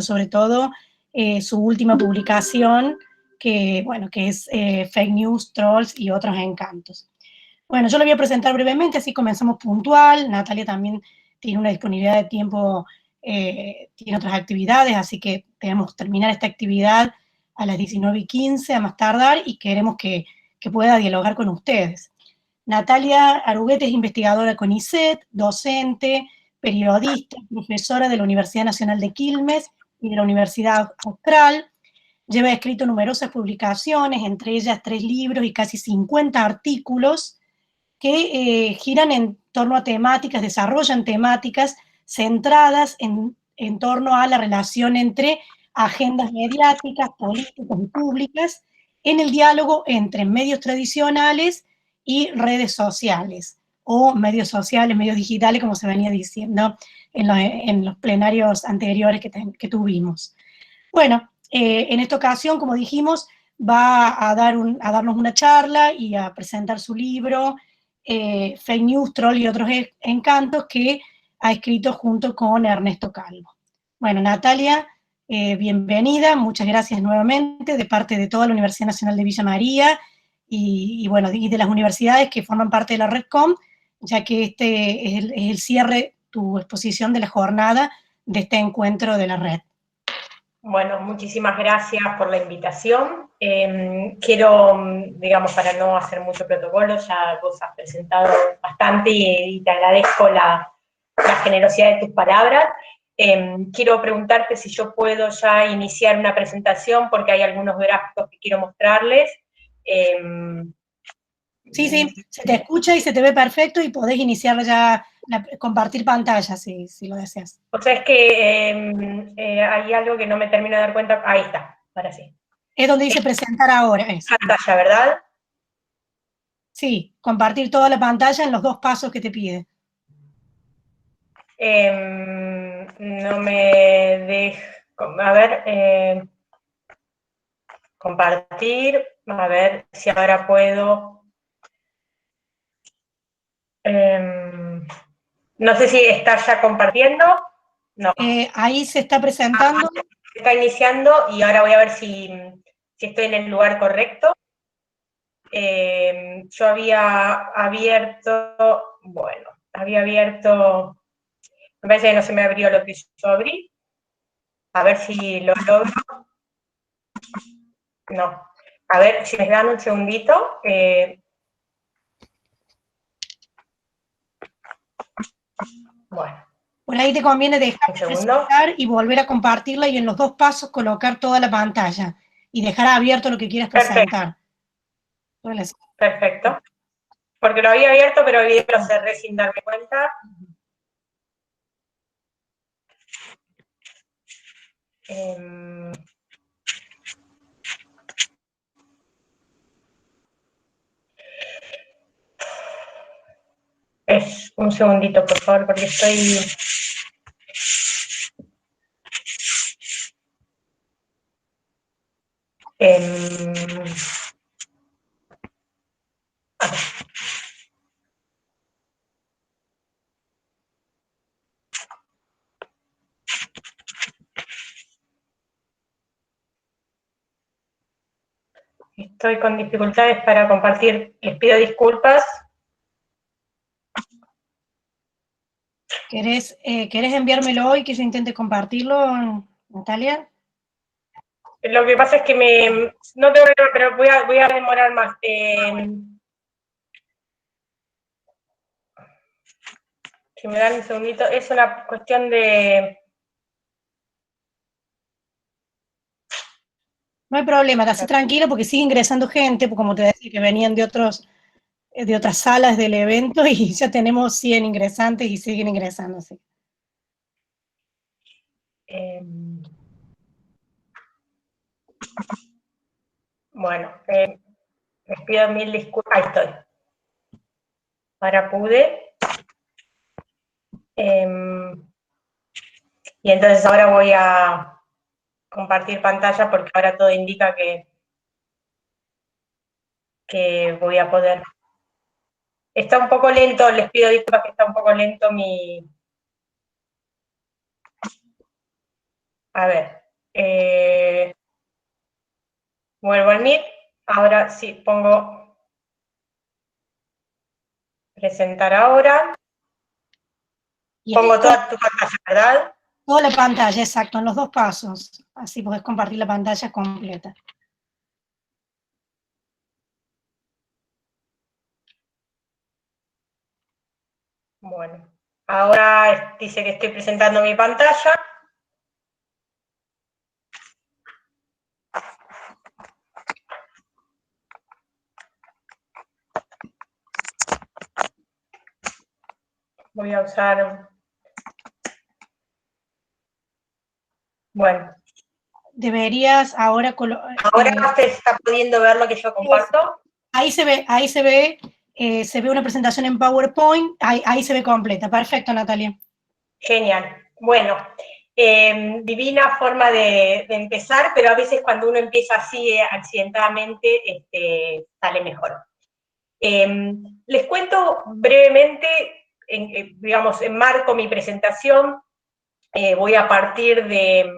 sobre todo su última publicación, que es Fake News, Trolls y otros encantos. Bueno, yo lo voy a presentar brevemente, así comenzamos puntual. Natalia también tiene una disponibilidad de tiempo, tiene otras actividades, así que debemos terminar esta actividad a las 19:15 a más tardar, y queremos que pueda dialogar con ustedes. Natalia Aruguete es investigadora con CONICET, docente, periodista, profesora de la Universidad Nacional de Quilmes y de la Universidad Austral. Lleva escrito numerosas publicaciones, entre ellas 3 libros y casi 50 artículos que giran en torno a temáticas, desarrollan temáticas centradas en torno a la relación entre agendas mediáticas, políticas y públicas en el diálogo entre medios tradicionales y redes sociales, o medios sociales, medios digitales, como se venía diciendo en los plenarios anteriores que tuvimos. Bueno, en esta ocasión, como dijimos, va a darnos una charla y a presentar su libro, Fake News, Troll y otros encantos, que ha escrito junto con Ernesto Calvo. Bueno, Natalia, bienvenida, muchas gracias nuevamente de parte de toda la Universidad Nacional de Villa María y de las universidades que forman parte de la RedCom, ya que este es el cierre, tu exposición de la jornada de este encuentro de la red. Bueno, muchísimas gracias por la invitación. Quiero, digamos, para no hacer mucho protocolo, ya vos has presentado bastante y te agradezco la generosidad de tus palabras. Quiero preguntarte si yo puedo ya iniciar una presentación, porque hay algunos gráficos que quiero mostrarles. Sí, se te escucha y se te ve perfecto, y podés iniciar ya, compartir pantalla si lo deseas. O sea, es que hay algo que no me termino de dar cuenta. Ahí está, ahora sí. Es donde dice presentar ahora. Pantalla, ¿verdad? Sí, compartir toda la pantalla en los 2 pasos que te pide. No me deja. A ver, compartir. A ver si ahora puedo. No sé si está ya compartiendo. No. Ahí se está presentando. Se está iniciando y ahora voy a ver si estoy en el lugar correcto. Yo había abierto, me parece que no se me abrió lo que yo abrí. A ver si lo logro. No. A ver si me dan un segundito. Bueno. Por ahí te conviene dejar de presentar y volver a compartirla, y en los 2 pasos colocar toda la pantalla y dejar abierto lo que quieras presentar. Perfecto. Porque lo había abierto, pero el video lo cerré sin darme cuenta. Un segundito, por favor, porque estoy... Estoy con dificultades para compartir. Les pido disculpas. ¿Querés enviármelo hoy que yo intente compartirlo, Natalia? Lo que pasa es que no tengo, pero voy a demorar más. Si me dan un segundito, es una cuestión de... No hay problema, quédate tranquilo porque sigue ingresando gente, porque como te decía, que venían de otras salas del evento, y ya tenemos 100 ingresantes y siguen ingresando. Así. Bueno, les pido 1000 disculpas. Ahí estoy. Ahora pude. Y entonces ahora voy a compartir pantalla, porque ahora todo indica que voy a poder. Está un poco lento, les pido disculpas que está un poco lento mi... A ver, vuelvo al Meet, ahora sí, pongo presentar ahora, Y pongo toda tu pantalla, ¿verdad? toda la pantalla, exacto, en los 2 pasos, así podés compartir la pantalla completa. Bueno, ahora dice que estoy presentando mi pantalla. Voy a usar... Bueno. Deberías ahora... ¿Ahora usted está pudiendo ver lo que yo comparto? Ahí se ve una presentación en PowerPoint, ahí se ve completa. Perfecto, Natalia. Genial. Bueno, divina forma de empezar, pero a veces cuando uno empieza así accidentadamente, sale mejor. Les cuento brevemente, digamos, enmarco mi presentación. Voy a partir de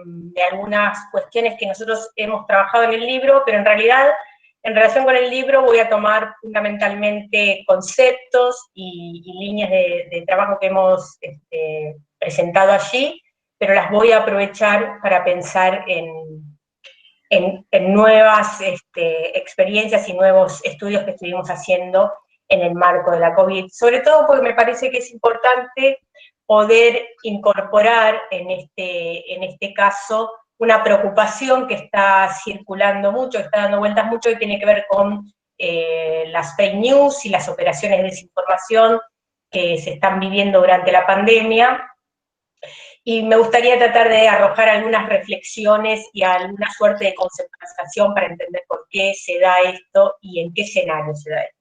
algunas cuestiones que nosotros hemos trabajado en el libro, pero en realidad, en relación con el libro, voy a tomar fundamentalmente conceptos y líneas de trabajo que hemos presentado allí, pero las voy a aprovechar para pensar en nuevas experiencias y nuevos estudios que estuvimos haciendo en el marco de la COVID, sobre todo porque me parece que es importante poder incorporar en este caso una preocupación que está circulando mucho, que está dando vueltas mucho, y tiene que ver con las fake news y las operaciones de desinformación que se están viviendo durante la pandemia, y me gustaría tratar de arrojar algunas reflexiones y alguna suerte de conceptualización para entender por qué se da esto y en qué escenario se da esto.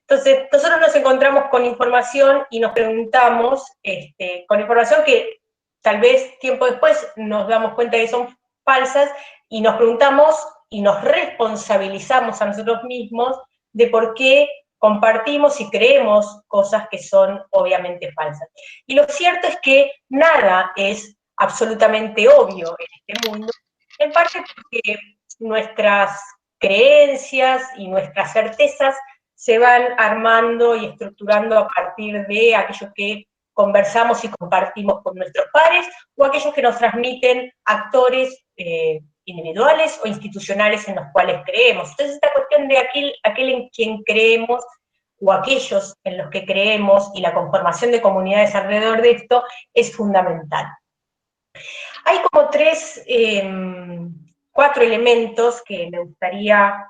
Entonces, nosotros nos encontramos con información y nos preguntamos, con información que tal vez tiempo después nos damos cuenta que son falsas, y nos preguntamos y nos responsabilizamos a nosotros mismos de por qué compartimos y creemos cosas que son obviamente falsas. Y lo cierto es que nada es absolutamente obvio en este mundo, en parte porque nuestras creencias y nuestras certezas se van armando y estructurando a partir de aquello que conversamos y compartimos con nuestros pares, o aquellos que nos transmiten actores individuales o institucionales en los cuales creemos. Entonces, esta cuestión de aquel en quien creemos, o aquellos en los que creemos, y la conformación de comunidades alrededor de esto, es fundamental. Hay como 4 elementos que me gustaría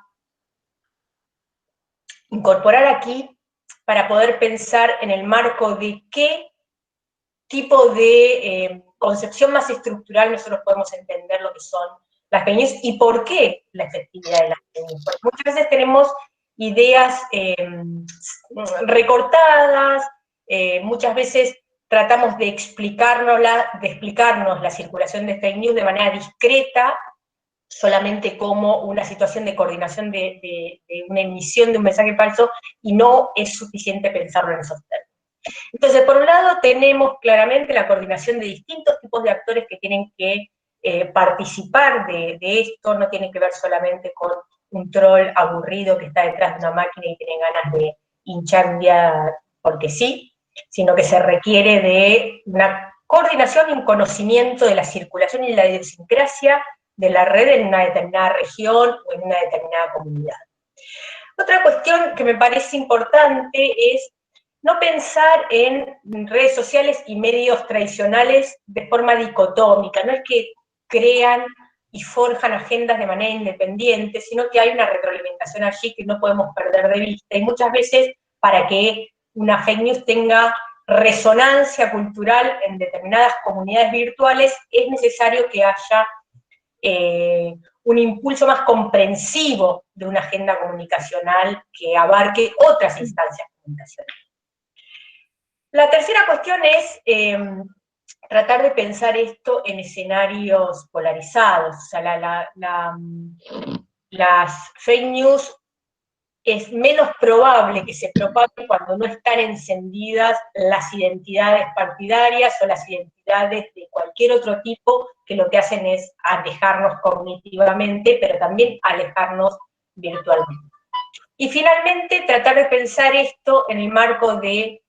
incorporar aquí para poder pensar en el marco de qué tipo de concepción más estructural nosotros podemos entender lo que son las fake news y por qué la efectividad de las fake news. Porque muchas veces tenemos ideas recortadas, muchas veces tratamos de explicarnos la circulación de fake news de manera discreta, solamente como una situación de coordinación de una emisión de un mensaje falso, y no es suficiente pensarlo en esos términos. Entonces, por un lado, tenemos claramente la coordinación de distintos tipos de actores que tienen que participar de esto, no tiene que ver solamente con un troll aburrido que está detrás de una máquina y tiene ganas de hinchar un día porque sí, sino que se requiere de una coordinación y un conocimiento de la circulación y la idiosincrasia de la red en una determinada región o en una determinada comunidad. Otra cuestión que me parece importante es no pensar en redes sociales y medios tradicionales de forma dicotómica. No es que crean y forjan agendas de manera independiente, sino que hay una retroalimentación allí que no podemos perder de vista. Y muchas veces, para que una fake news tenga resonancia cultural en determinadas comunidades virtuales, es necesario que haya un impulso más comprensivo de una agenda comunicacional que abarque otras instancias comunicacionales. La tercera cuestión es tratar de pensar esto en escenarios polarizados. O sea, las fake news es menos probable que se propague cuando no están encendidas las identidades partidarias o las identidades de cualquier otro tipo, que lo que hacen es alejarnos cognitivamente, pero también alejarnos virtualmente. Y finalmente, tratar de pensar esto en el marco de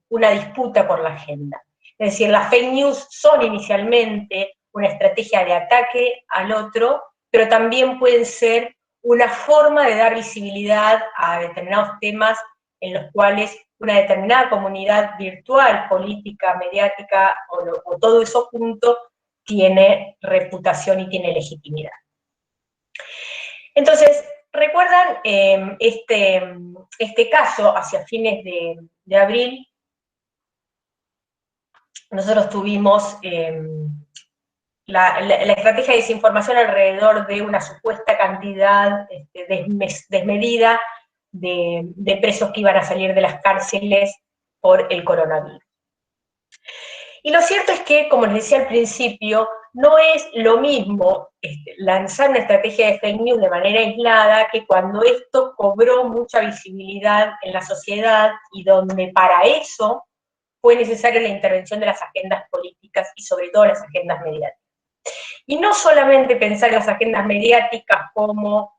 una disputa por la agenda. Es decir, las fake news son inicialmente una estrategia de ataque al otro, pero también pueden ser una forma de dar visibilidad a determinados temas en los cuales una determinada comunidad virtual, política, mediática, o todo eso junto, tiene reputación y tiene legitimidad. Entonces, ¿recuerdan este caso hacia fines de abril? Nosotros tuvimos la estrategia de desinformación alrededor de una supuesta cantidad desmedida de presos que iban a salir de las cárceles por el coronavirus. Y lo cierto es que, como les decía al principio, no es lo mismo lanzar una estrategia de fake news de manera aislada que cuando esto cobró mucha visibilidad en la sociedad y donde para eso fue necesaria la intervención de las agendas políticas y sobre todo las agendas mediáticas. Y no solamente pensar en las agendas mediáticas como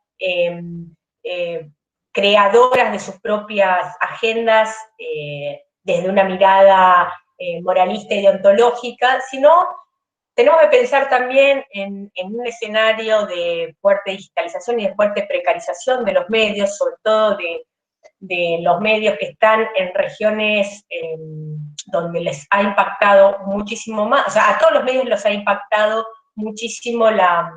creadoras de sus propias agendas desde una mirada moralista y deontológica, sino tenemos que pensar también en un escenario de fuerte digitalización y de fuerte precarización de los medios, sobre todo de los medios que están en regiones donde les ha impactado muchísimo más, o sea, a todos los medios los ha impactado muchísimo la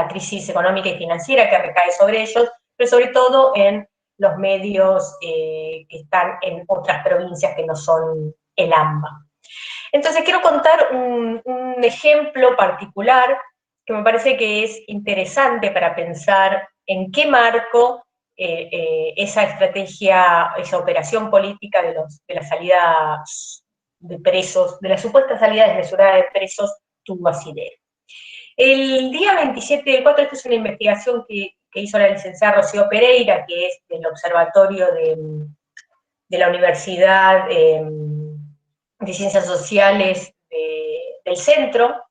crisis económica y financiera que recae sobre ellos, pero sobre todo en los medios que están en otras provincias que no son el AMBA. Entonces quiero contar un ejemplo particular que me parece que es interesante para pensar en qué marco esa estrategia, esa operación política de la salida de presos, de la supuesta salida desmesurada de presos, tuvo asidero. El día 27 del 4, esta es una investigación que hizo la licenciada Rocío Pereira, que es del Observatorio de la Universidad de Ciencias Sociales del Centro,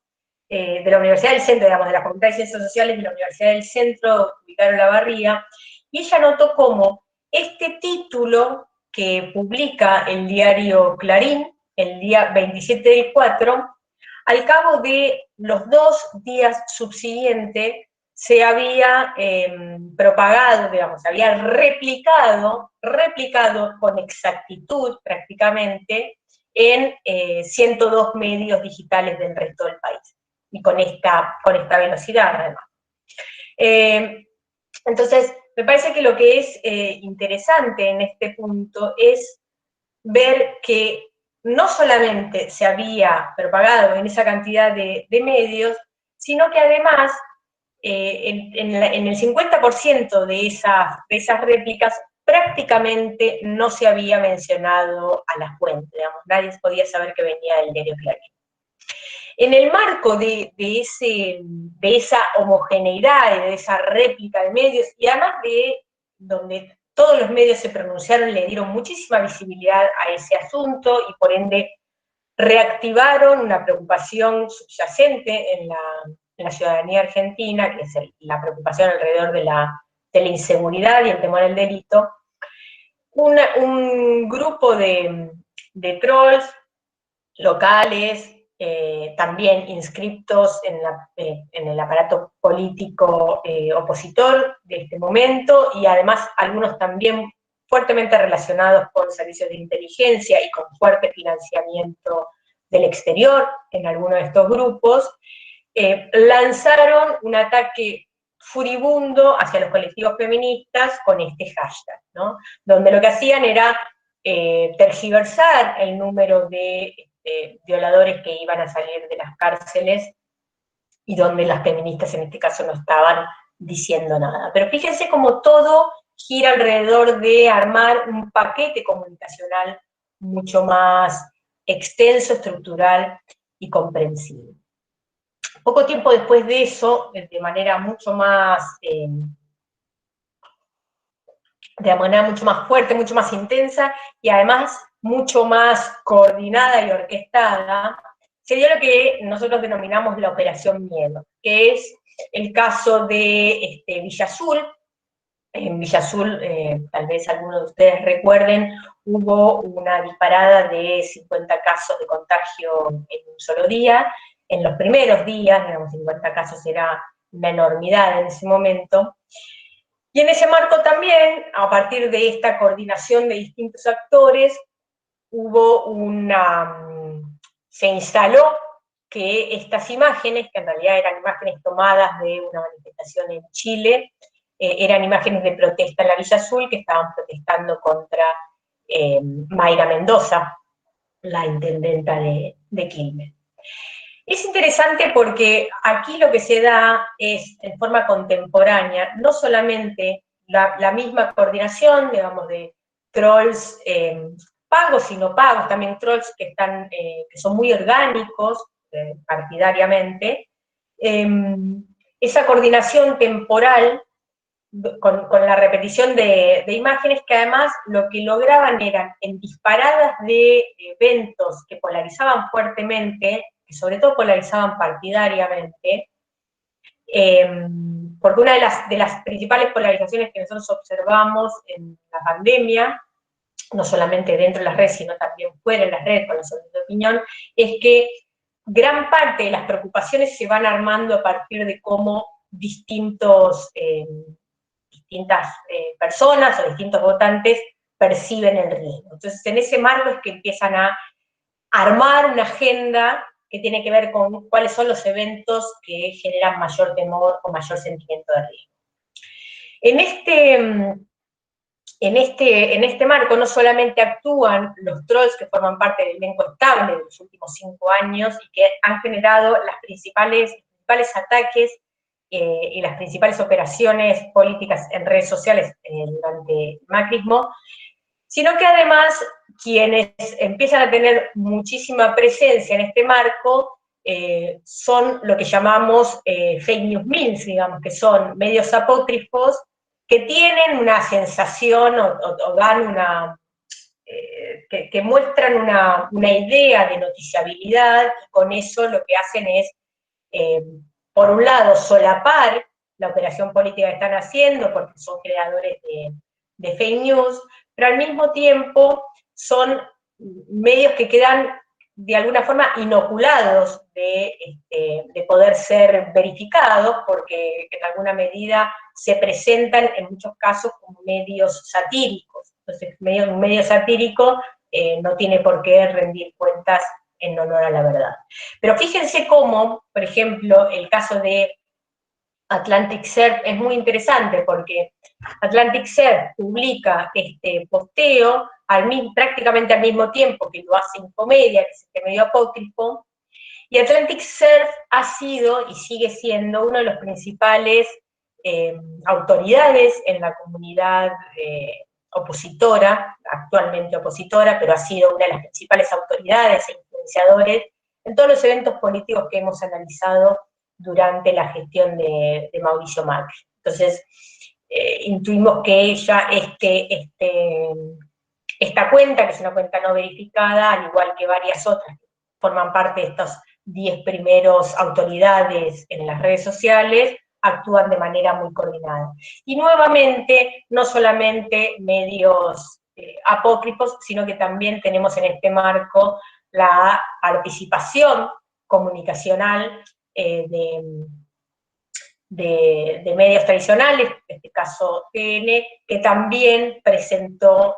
de la Universidad del Centro, digamos, de la Facultad de Ciencias Sociales de la Universidad del Centro, ubicada en Olavarría, y ella notó cómo este título que publica el diario Clarín, el día 27 del 4, al cabo de los 2 días subsiguientes, se había propagado, digamos, se había replicado con exactitud prácticamente en 102 medios digitales del resto del país, y con esta velocidad además. Entonces, me parece que lo que es interesante en este punto es ver que no solamente se había propagado en esa cantidad de medios, sino que además en el 50% de esas réplicas prácticamente no se había mencionado a la fuente, digamos, nadie podía saber que venía del diario Clarín. En el marco de esa homogeneidad y de esa réplica de medios, y además de donde todos los medios se pronunciaron, le dieron muchísima visibilidad a ese asunto y por ende reactivaron una preocupación subyacente en la ciudadanía argentina, que es la preocupación alrededor de la inseguridad y el temor al delito. Un grupo de trolls locales, también inscriptos en el aparato político opositor de este momento, y además algunos también fuertemente relacionados con servicios de inteligencia y con fuerte financiamiento del exterior en algunos de estos grupos, lanzaron un ataque furibundo hacia los colectivos feministas con este hashtag, ¿no? Donde lo que hacían era tergiversar el número de violadores que iban a salir de las cárceles, y donde las feministas en este caso no estaban diciendo nada. Pero fíjense cómo todo gira alrededor de armar un paquete comunicacional mucho más extenso, estructural y comprensible. Poco tiempo después de eso, de manera mucho más de manera mucho más fuerte, mucho más intensa y además mucho más coordinada y orquestada, se dio lo que nosotros denominamos la Operación Miedo, que es el caso de Villa Azul. En Villa Azul, tal vez algunos de ustedes recuerden, hubo una disparada de 50 casos de contagio en un solo día. En los primeros días, digamos, 50 casos era una enormidad en ese momento. Y en ese marco también, a partir de esta coordinación de distintos actores, se instaló que estas imágenes, que en realidad eran imágenes tomadas de una manifestación en Chile, eran imágenes de protesta en la Villa Azul, que estaban protestando contra Mayra Mendoza, la intendenta de Quilmes. Es interesante porque aquí lo que se da es, en forma contemporánea, no solamente la misma coordinación, digamos, de trolls pagos y no pagos, también trolls que son muy orgánicos partidariamente, esa coordinación temporal con la repetición de imágenes que además lo que lograban eran en disparadas de eventos que polarizaban fuertemente, que sobre todo polarizaban partidariamente, porque una de las principales polarizaciones que nosotros observamos en la pandemia, no solamente dentro de las redes, sino también fuera de las redes, con los sondeos de opinión, es que gran parte de las preocupaciones se van armando a partir de cómo distintas personas o distintos votantes perciben el riesgo. Entonces, en ese marco es que empiezan a armar una agenda que tiene que ver con cuáles son los eventos que generan mayor temor o mayor sentimiento de riesgo. En este marco no solamente actúan los trolls que forman parte del elenco estable de los últimos 5 años y que han generado los principales ataques y las principales operaciones políticas en redes sociales durante el macrismo, sino que además quienes empiezan a tener muchísima presencia en este marco son lo que llamamos fake news memes, digamos, que son medios apócrifos que tienen una sensación o dan que muestran una idea de noticiabilidad, y con eso lo que hacen es, por un lado, solapar la operación política que están haciendo, porque son creadores de fake news, pero al mismo tiempo son medios que quedan de alguna forma inoculados de poder ser verificados, porque en alguna medida se presentan en muchos casos como medios satíricos. Entonces, un medio satírico no tiene por qué rendir cuentas en honor a la verdad. Pero fíjense cómo, por ejemplo, el caso de Atlantic Surf es muy interesante, porque Atlantic Surf publica este posteo prácticamente al mismo tiempo que lo hace Infomedia, que es este medio apócrifo, y Atlantic Surf ha sido y sigue siendo uno de los principales autoridades en la comunidad opositora, actualmente opositora, pero ha sido una de las principales autoridades e influenciadores en todos los eventos políticos que hemos analizado durante la gestión de Mauricio Macri. Entonces, intuimos que ella, esta cuenta, que es una cuenta no verificada, al igual que varias otras que forman parte de estas 10 primeros autoridades en las redes sociales, actúan de manera muy coordinada. Y nuevamente, no solamente medios apócrifos, sino que también tenemos en este marco la participación comunicacional de medios tradicionales, en este caso TN, que también presentó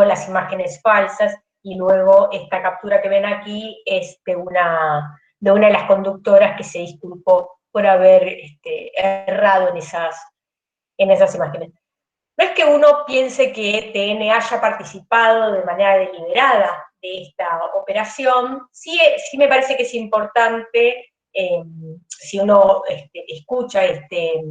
las imágenes falsas, y luego esta captura que ven aquí es de una de las conductoras que se disculpó por haber errado en esas imágenes. No es que uno piense que TN haya participado de manera deliberada de esta operación, sí me parece que es importante, si uno escucha este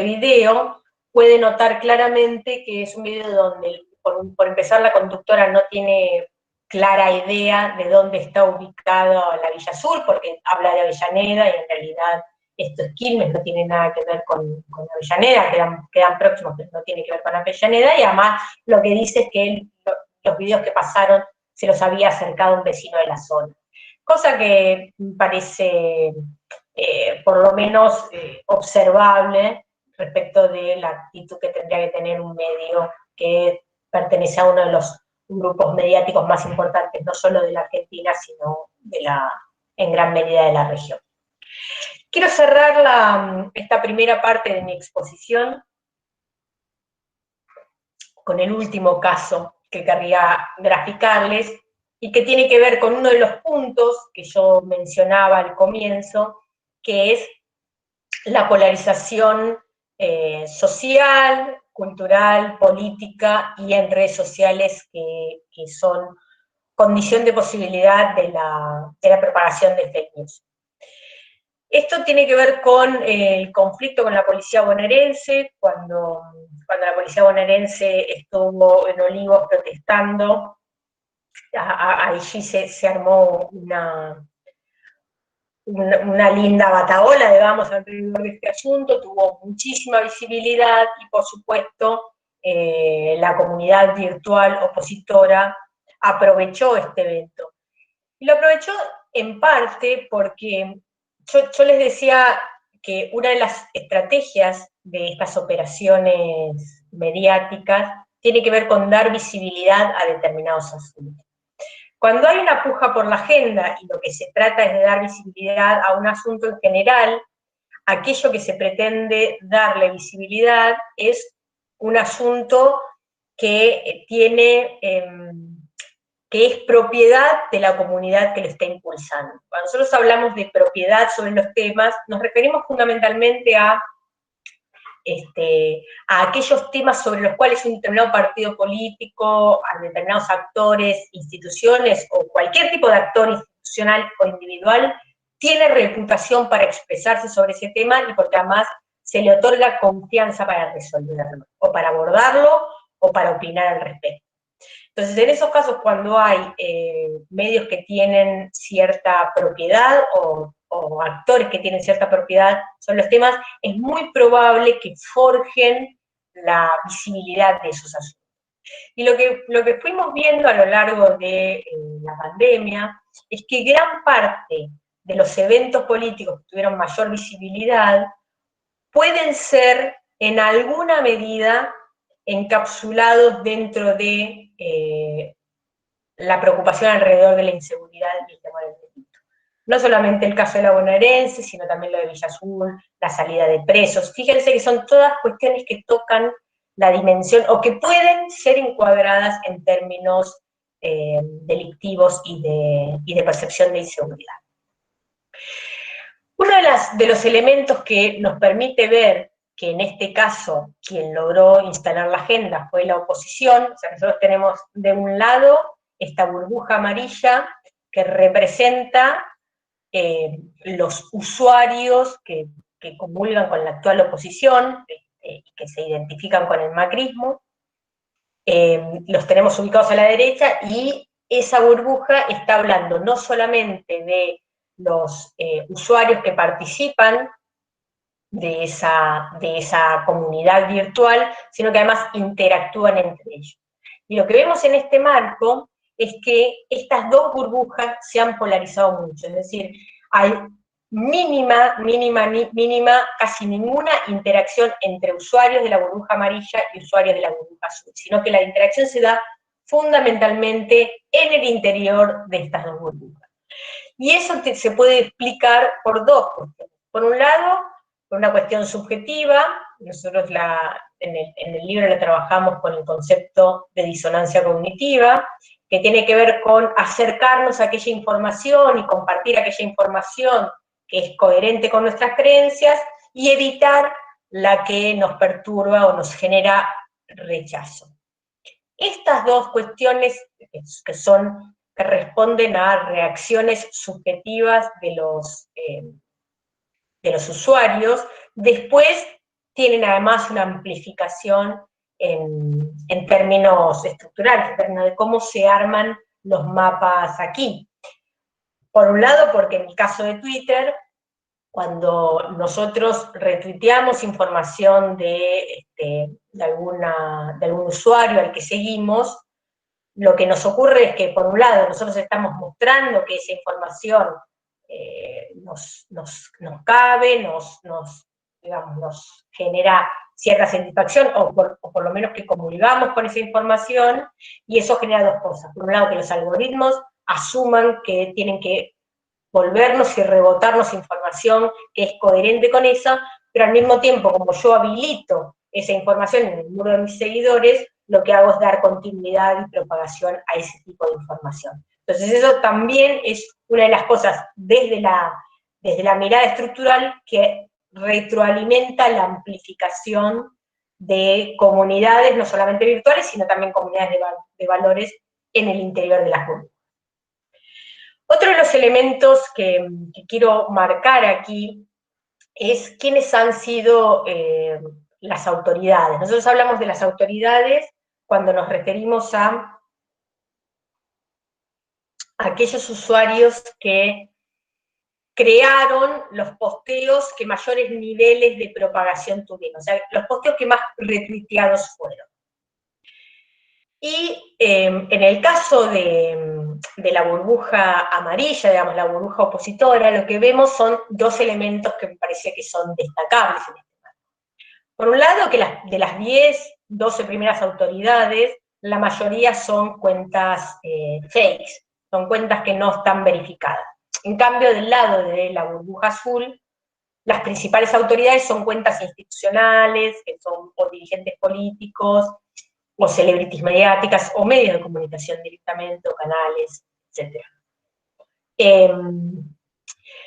video, puede notar claramente que es un video donde, por empezar, la conductora no tiene clara idea de dónde está ubicada la Villa Azul, porque habla de Avellaneda y en realidad esto es Quilmes, no tiene nada que ver con Avellaneda, quedan próximos, pero no tiene que ver con Avellaneda, y además lo que dice es que los videos que pasaron se los había acercado un vecino de la zona. Cosa que parece por lo menos observable respecto de la actitud que tendría que tener un medio que pertenece a uno de los grupos mediáticos más importantes, no solo de la Argentina, sino en gran medida de la región. Quiero cerrar esta primera parte de mi exposición con el último caso que querría graficarles y que tiene que ver con uno de los puntos que yo mencionaba al comienzo, que es la polarización social, cultural, política y en redes sociales que son condición de posibilidad de la propagación de fake news. Esto tiene que ver con el conflicto con la policía bonaerense, cuando la policía bonaerense estuvo en Olivos protestando, allí se armó una linda batahola, digamos, alrededor de este asunto, tuvo muchísima visibilidad y, por supuesto, la comunidad virtual opositora aprovechó este evento. Y lo aprovechó en parte porque yo les decía que una de las estrategias de estas operaciones mediáticas tiene que ver con dar visibilidad a determinados asuntos. Cuando hay una puja por la agenda y lo que se trata es de dar visibilidad a un asunto en general, aquello que se pretende darle visibilidad es un asunto que que es propiedad de la comunidad que lo está impulsando. Cuando nosotros hablamos de propiedad sobre los temas, nos referimos fundamentalmente a aquellos temas sobre los cuales un determinado partido político, a determinados actores, instituciones o cualquier tipo de actor institucional o individual tiene reputación para expresarse sobre ese tema y porque además se le otorga confianza para resolverlo, o para abordarlo, o para opinar al respecto. Entonces, en esos casos, cuando hay medios que tienen cierta propiedad o actores que tienen cierta propiedad sobre los temas, es muy probable que forjen la visibilidad de esos asuntos. Y lo que fuimos viendo a lo largo de la pandemia es que gran parte de los eventos políticos que tuvieron mayor visibilidad pueden ser en alguna medida encapsulados dentro de la preocupación alrededor de la inseguridad y el tema del delito. No solamente el caso de la bonaerense, sino también lo de Villa Azul, la salida de presos. Fíjense que son todas cuestiones que tocan la dimensión, o que pueden ser encuadradas en términos delictivos y de percepción de inseguridad. Uno de los elementos que nos permite ver que en este caso quien logró instalar la agenda fue la oposición, o sea, nosotros tenemos de un lado esta burbuja amarilla que representa los usuarios que comulgan con la actual oposición, que se identifican con el macrismo, los tenemos ubicados a la derecha, y esa burbuja está hablando no solamente de los usuarios que participan de esa comunidad virtual, sino que además interactúan entre ellos. Y lo que vemos en este marco es que estas dos burbujas se han polarizado mucho, es decir, hay mínima, casi ninguna interacción entre usuarios de la burbuja amarilla y usuarios de la burbuja azul, sino que la interacción se da fundamentalmente en el interior de estas dos burbujas. Y eso se puede explicar por dos cuestiones. Por un lado, por una cuestión subjetiva, nosotros en el libro la trabajamos con el concepto de disonancia cognitiva, que tiene que ver con acercarnos a aquella información y compartir aquella información que es coherente con nuestras creencias, y evitar la que nos perturba o nos genera rechazo. Estas dos cuestiones que responden a reacciones subjetivas de los usuarios, después tienen además una amplificación en términos estructurales, en términos de cómo se arman los mapas aquí. Por un lado, porque en el caso de Twitter, cuando nosotros retuiteamos información de algún usuario al que seguimos, lo que nos ocurre es que, por un lado, nosotros estamos mostrando que esa información nos cabe, digamos, nos genera cierta satisfacción, o por lo menos que comulgamos con esa información, y eso genera dos cosas. Por un lado, que los algoritmos asuman que tienen que volvernos y rebotarnos información que es coherente con esa, pero al mismo tiempo, como yo habilito esa información en el muro de mis seguidores, lo que hago es dar continuidad y propagación a ese tipo de información. Entonces eso también es una de las cosas desde la mirada estructural que retroalimenta la amplificación de comunidades, no solamente virtuales, sino también comunidades de valores en el interior de las burbujas. Otro de los elementos que quiero marcar aquí es quiénes han sido las autoridades. Nosotros hablamos de las autoridades cuando nos referimos a aquellos usuarios que crearon los posteos que mayores niveles de propagación tuvieron, o sea, los posteos que más retuiteados fueron. Y en el caso de la burbuja amarilla, digamos, la burbuja opositora, lo que vemos son dos elementos que me parece que son destacables en este marco. Por un lado, que de las 10, 12 primeras autoridades, la mayoría son cuentas fakes, son cuentas que no están verificadas. En cambio, del lado de la burbuja azul, las principales autoridades son cuentas institucionales, que son o dirigentes políticos, o celebrities mediáticas, o medios de comunicación directamente, o canales, etc.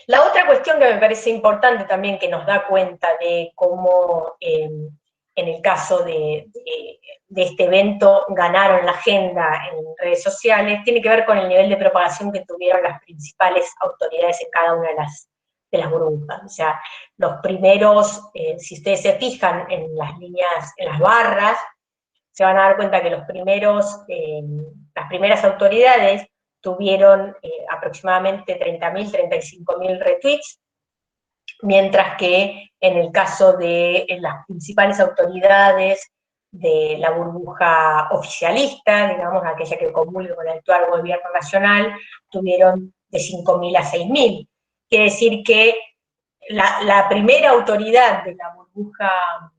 La otra cuestión que me parece importante también, que nos da cuenta de cómo en el caso de este evento ganaron la agenda en redes sociales, tiene que ver con el nivel de propagación que tuvieron las principales autoridades en cada una de las burbujas. O sea, los primeros, si ustedes se fijan en las líneas, en las barras, se van a dar cuenta que las primeras autoridades tuvieron aproximadamente 30.000, 35.000 retweets, mientras que en el caso de las principales autoridades de la burbuja oficialista, digamos, aquella que comulga con el actual gobierno nacional, tuvieron de 5.000 a 6.000. Quiere decir que la primera autoridad de la burbuja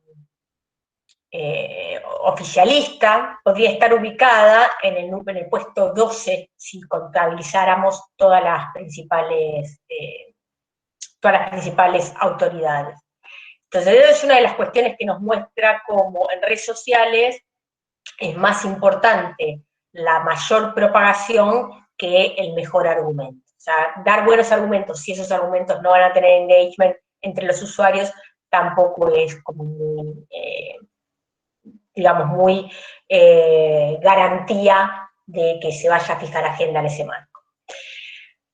oficialista podría estar ubicada en el puesto 12 si contabilizáramos todas las principales autoridades. Entonces, eso es una de las cuestiones que nos muestra cómo en redes sociales es más importante la mayor propagación que el mejor argumento. O sea, dar buenos argumentos, si esos argumentos no van a tener engagement entre los usuarios, tampoco es como muy garantía de que se vaya a fijar agenda en ese marco.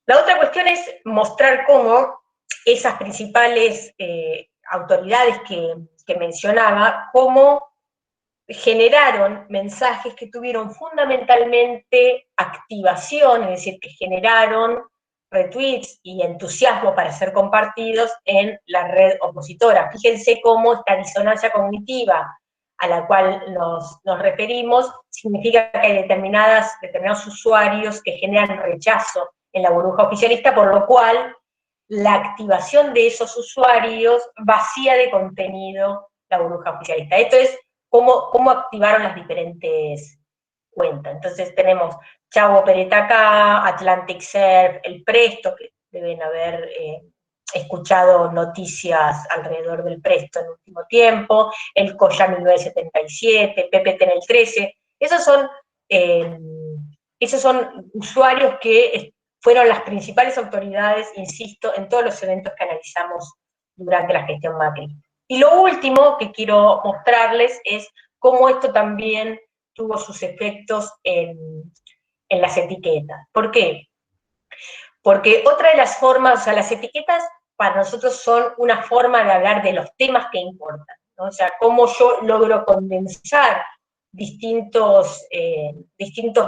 La otra cuestión es mostrar cómo esas principales autoridades que mencionaba, cómo generaron mensajes que tuvieron fundamentalmente activación, es decir, que generaron retweets y entusiasmo para ser compartidos en la red opositora. Fíjense cómo esta disonancia cognitiva a la cual nos referimos significa que hay determinados usuarios que generan rechazo en la burbuja oficialista, por lo cual la activación de esos usuarios vacía de contenido la burbuja oficialista. Esto es cómo activaron las diferentes cuentas. Entonces tenemos Chavo Pereta acá, Atlantic Surf, El Presto, que deben haber escuchado noticias alrededor del Presto en el último tiempo, el Coya 1977, Pepe en el 13, esos son usuarios que fueron las principales autoridades, insisto, en todos los eventos que analizamos durante la gestión Macri. Y lo último que quiero mostrarles es cómo esto también tuvo sus efectos en las etiquetas. ¿Por qué? Porque otra de las formas, o sea, las etiquetas para nosotros son una forma de hablar de los temas que importan, ¿no? O sea, cómo yo logro condensar distintos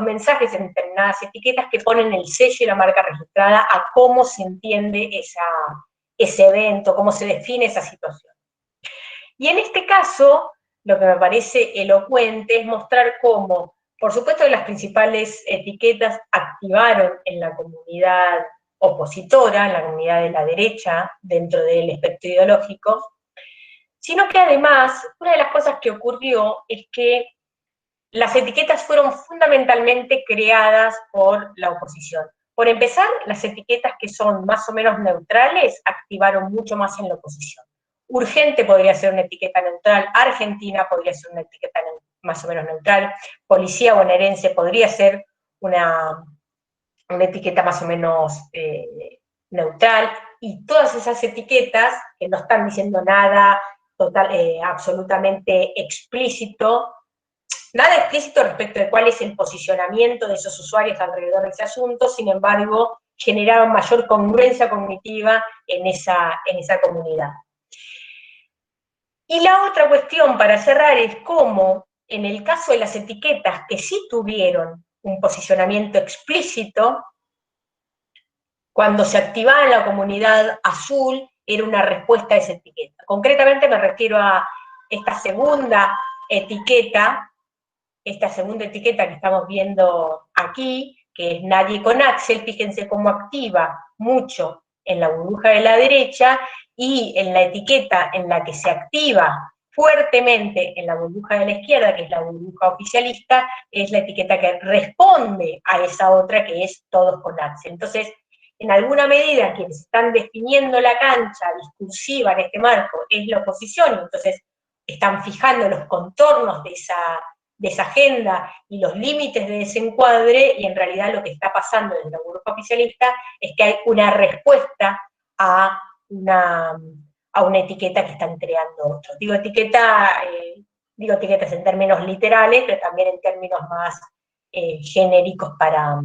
mensajes en determinadas etiquetas que ponen el sello y la marca registrada a cómo se entiende ese evento, cómo se define esa situación. Y en este caso, lo que me parece elocuente es mostrar cómo, por supuesto, las principales etiquetas activaron en la comunidad opositora, en la comunidad de la derecha, dentro del espectro ideológico, sino que además, una de las cosas que ocurrió es que las etiquetas fueron fundamentalmente creadas por la oposición. Por empezar, las etiquetas que son más o menos neutrales activaron mucho más en la oposición. Urgente podría ser una etiqueta neutral, Argentina podría ser una etiqueta más o menos neutral, policía bonaerense podría ser una etiqueta más o menos neutral, y todas esas etiquetas que no están diciendo nada absolutamente explícito, nada explícito respecto de cuál es el posicionamiento de esos usuarios alrededor de ese asunto, sin embargo, generaron mayor congruencia cognitiva en esa comunidad. Y la otra cuestión para cerrar es cómo, en el caso de las etiquetas que sí tuvieron un posicionamiento explícito, cuando se activaba en la comunidad azul, era una respuesta a esa etiqueta. Concretamente me refiero a esta segunda etiqueta que estamos viendo aquí, que es Nadie con Axel. Fíjense cómo activa mucho en la burbuja de la derecha, y en la etiqueta en la que se activa fuertemente en la burbuja de la izquierda, que es la burbuja oficialista, es la etiqueta que responde a esa otra, que es Todos con Axel. Entonces, en alguna medida, quienes están definiendo la cancha discursiva en este marco es la oposición, y entonces están fijando los contornos de esa agenda y los límites de ese encuadre, y en realidad lo que está pasando desde la burbuja oficialista es que hay una respuesta a una etiqueta que están creando otros. Digo etiquetas en términos literales, pero también en términos más genéricos para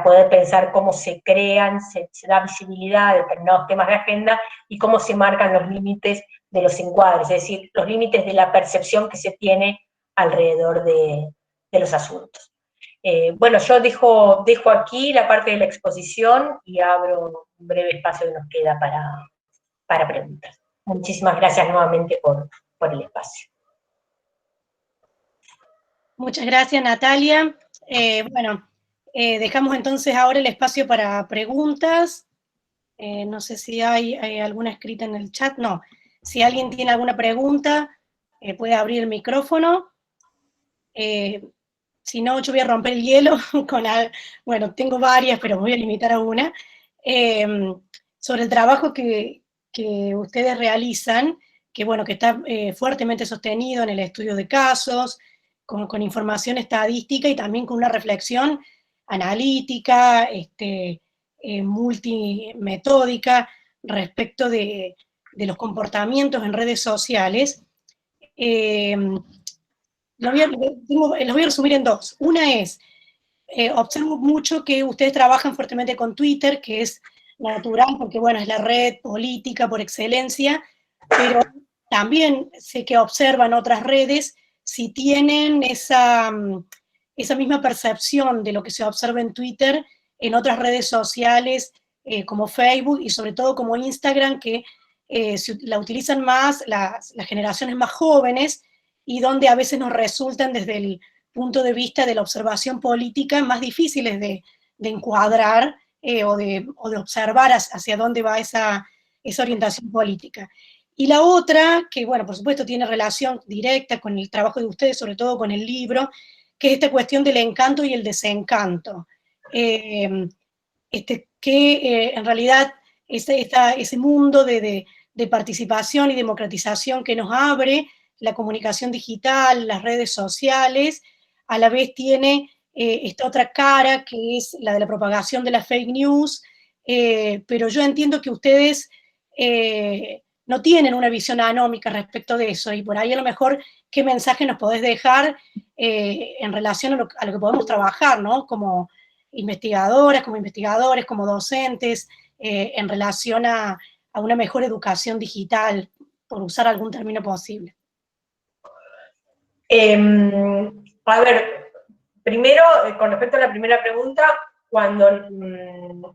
poder pensar cómo se crean, se da visibilidad a determinados temas de agenda y cómo se marcan los límites de los encuadres, es decir, los límites de la percepción que se tiene alrededor de los asuntos. Bueno, yo dejo aquí la parte de la exposición y abro un breve espacio que nos queda para preguntas. Muchísimas gracias nuevamente por el espacio. Muchas gracias, Natalia. Bueno, dejamos entonces ahora el espacio para preguntas. No sé si hay alguna escrita en el chat. No. Si alguien tiene alguna pregunta, puede abrir el micrófono. Si no, yo voy a romper el hielo con bueno, tengo varias, pero me voy a limitar a una. Sobre el trabajo que ustedes realizan, que bueno, que está fuertemente sostenido en el estudio de casos, con información estadística y también con una reflexión analítica, multimetódica respecto de los comportamientos en redes sociales. Los voy a resumir en dos. Una es, observo mucho que ustedes trabajan fuertemente con Twitter, que es natural porque, bueno, es la red política por excelencia, pero también sé que observan otras redes si tienen esa misma percepción de lo que se observa en Twitter en otras redes sociales como Facebook y sobre todo como Instagram, que la utilizan más las generaciones más jóvenes y donde a veces nos resultan desde el punto de vista de la observación política más difíciles de encuadrar o de observar hacia dónde va esa orientación política. Y la otra, que bueno, por supuesto tiene relación directa con el trabajo de ustedes, sobre todo con el libro, que es esta cuestión del encanto y el desencanto. En realidad ese mundo de participación y democratización que nos abre la comunicación digital, las redes sociales, a la vez tiene esta otra cara que es la de la propagación de las fake news, pero yo entiendo que ustedes no tienen una visión anómica respecto de eso, y por ahí a lo mejor qué mensaje nos podés dejar en relación a lo que podemos trabajar, ¿no? Como investigadoras, como investigadores, como docentes, en relación a una mejor educación digital, por usar algún término posible. A ver, primero, con respecto a la primera pregunta, cuando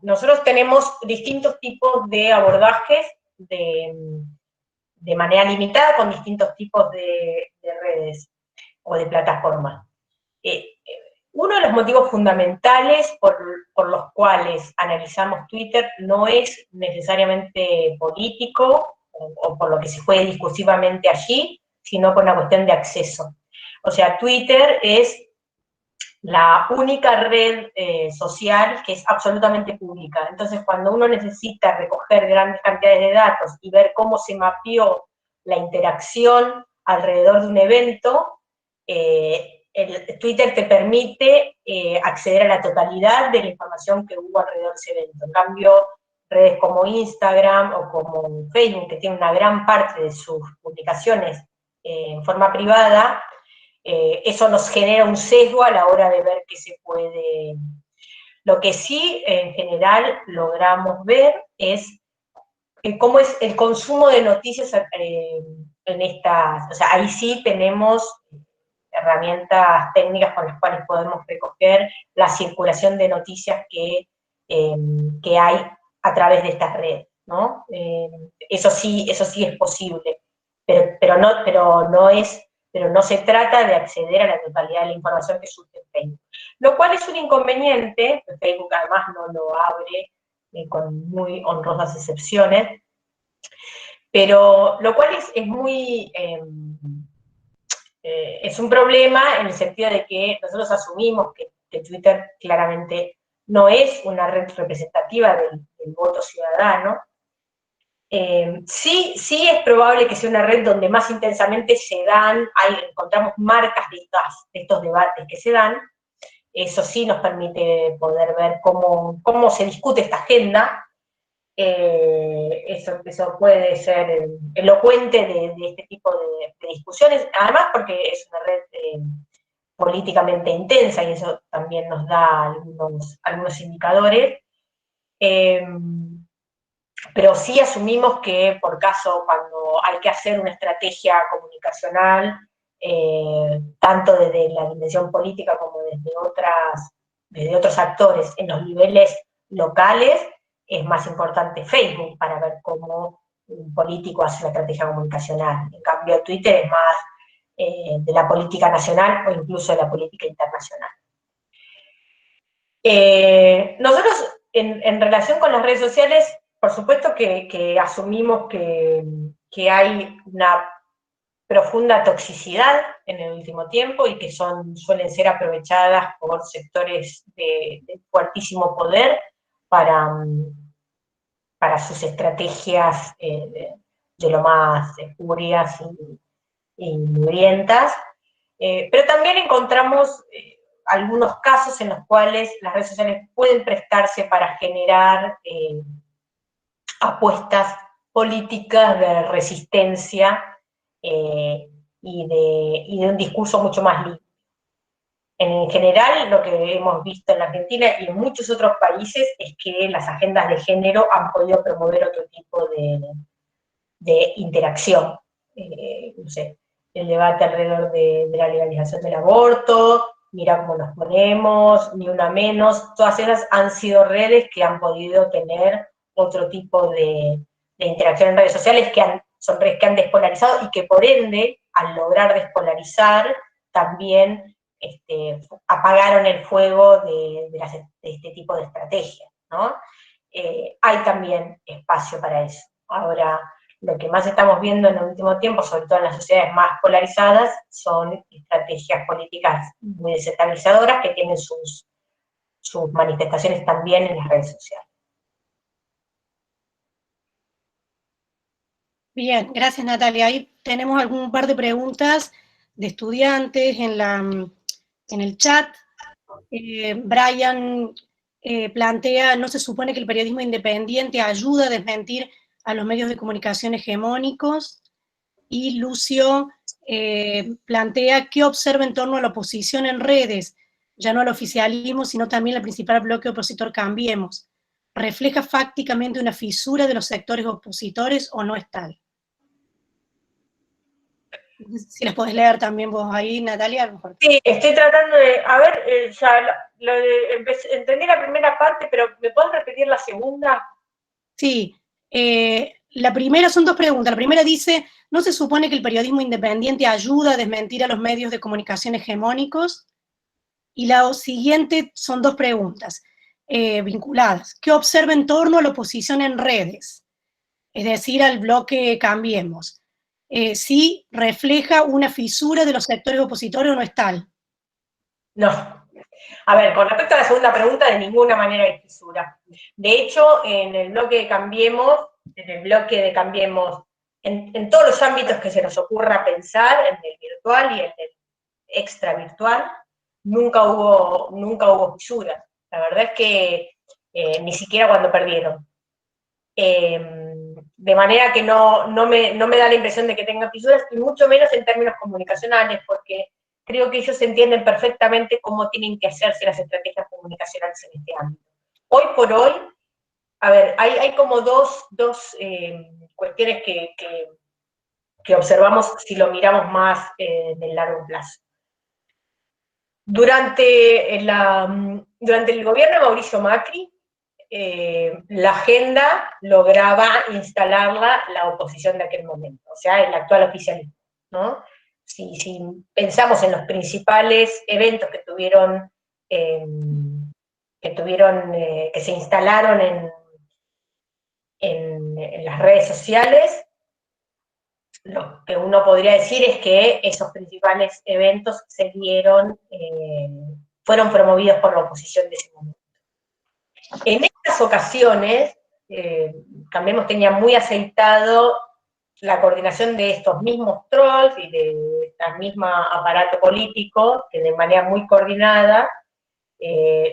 nosotros tenemos distintos tipos de abordajes de manera limitada con distintos tipos de redes o de plataformas. Uno de los motivos fundamentales por los cuales analizamos Twitter no es necesariamente político o por lo que se juegue discursivamente allí, sino por una cuestión de acceso. O sea, Twitter es la única red social que es absolutamente pública. Entonces, cuando uno necesita recoger grandes cantidades de datos y ver cómo se mapeó la interacción alrededor de un evento, el Twitter te permite acceder a la totalidad de la información que hubo alrededor de ese evento. En cambio, redes como Instagram o como Facebook, que tienen una gran parte de sus publicaciones en forma privada, eso nos genera un sesgo a la hora de ver qué se puede. Lo que sí, en general, logramos ver es cómo es el consumo de noticias en estas, o sea, ahí sí tenemos herramientas técnicas con las cuales podemos recoger la circulación de noticias que hay a través de estas redes, ¿no? Eso sí es posible, pero no se trata de acceder a la totalidad de la información que surge en Facebook. Lo cual es un inconveniente, Facebook además no lo abre, con muy honrosas excepciones, pero lo cual es muy... es un problema en el sentido de que nosotros asumimos que Twitter claramente no es una red representativa del voto ciudadano. Sí es probable que sea una red donde más intensamente encontramos marcas de estos debates que se dan. Eso sí nos permite poder ver cómo se discute esta agenda. Eso puede ser elocuente de este tipo de discusiones, además porque es una red políticamente intensa y eso también nos da algunos indicadores. Pero sí asumimos que por caso, cuando hay que hacer una estrategia comunicacional, tanto desde la dimensión política como desde otros actores en los niveles locales, es más importante Facebook para ver cómo un político hace una estrategia comunicacional. En cambio, Twitter es más de la política nacional o incluso de la política internacional. Nosotros, en relación con las redes sociales, por supuesto que asumimos que hay una profunda toxicidad en el último tiempo y que suelen ser aprovechadas por sectores de fuertísimo poder para sus estrategias de lo más espurias y mugrientas. Pero también encontramos algunos casos en los cuales las redes sociales pueden prestarse para generar apuestas políticas de resistencia y de un discurso mucho más libre. En general, lo que hemos visto en la Argentina y en muchos otros países es que las agendas de género han podido promover otro tipo de interacción. No sé, el debate alrededor de la legalización del aborto, mira cómo nos ponemos, ni una menos, todas esas han sido redes que han podido tener otro tipo de interacción en redes sociales, son redes que han despolarizado y que por ende, al lograr despolarizar, también apagaron el fuego de este tipo de estrategias, ¿no? Hay también espacio para eso. Ahora, lo que más estamos viendo en el último tiempo, sobre todo en las sociedades más polarizadas, son estrategias políticas muy desestabilizadoras que tienen sus manifestaciones también en las redes sociales. Bien, gracias Natalia. Ahí tenemos algún par de preguntas de estudiantes en el chat. Brian plantea, ¿no se supone que el periodismo independiente ayuda a desmentir a los medios de comunicación hegemónicos? Y Lucio plantea, ¿qué observa en torno a la oposición en redes? Ya no al oficialismo, sino también al principal bloque opositor Cambiemos. ¿Refleja fácticamente una fisura de los sectores opositores o no es tal? Si las podés leer también vos ahí, Natalia, a lo mejor. Sí, estoy tratando de, a ver, ya entendí la primera parte, pero ¿me puedes repetir la segunda? Sí, la primera son dos preguntas. La primera dice, ¿no se supone que el periodismo independiente ayuda a desmentir a los medios de comunicación hegemónicos? Y la siguiente son dos preguntas vinculadas. ¿Qué observa en torno a la oposición en redes? Es decir, al bloque Cambiemos. Si refleja una fisura de los sectores opositores o no es tal. No. A ver, con respecto a la segunda pregunta, de ninguna manera hay fisura. De hecho, en el bloque de Cambiemos, en todos los ámbitos que se nos ocurra pensar, en el virtual y en el extra virtual, nunca hubo fisuras. La verdad es que ni siquiera cuando perdieron. De manera que no me da la impresión de que tengan fisuras, y mucho menos en términos comunicacionales, porque creo que ellos entienden perfectamente cómo tienen que hacerse las estrategias comunicacionales en este ámbito. Hoy por hoy, a ver, hay como dos cuestiones que observamos si lo miramos más del largo plazo. Durante el gobierno de Mauricio Macri, la agenda lograba instalarla la oposición de aquel momento, o sea, el actual oficialismo, ¿no? Si pensamos en los principales eventos que se instalaron en las redes sociales, lo que uno podría decir es que esos principales eventos fueron promovidos por la oposición de ese momento. En estas ocasiones, Cambiemos tenía muy aceitado la coordinación de estos mismos trolls y de este mismo aparato político, que de manera muy coordinada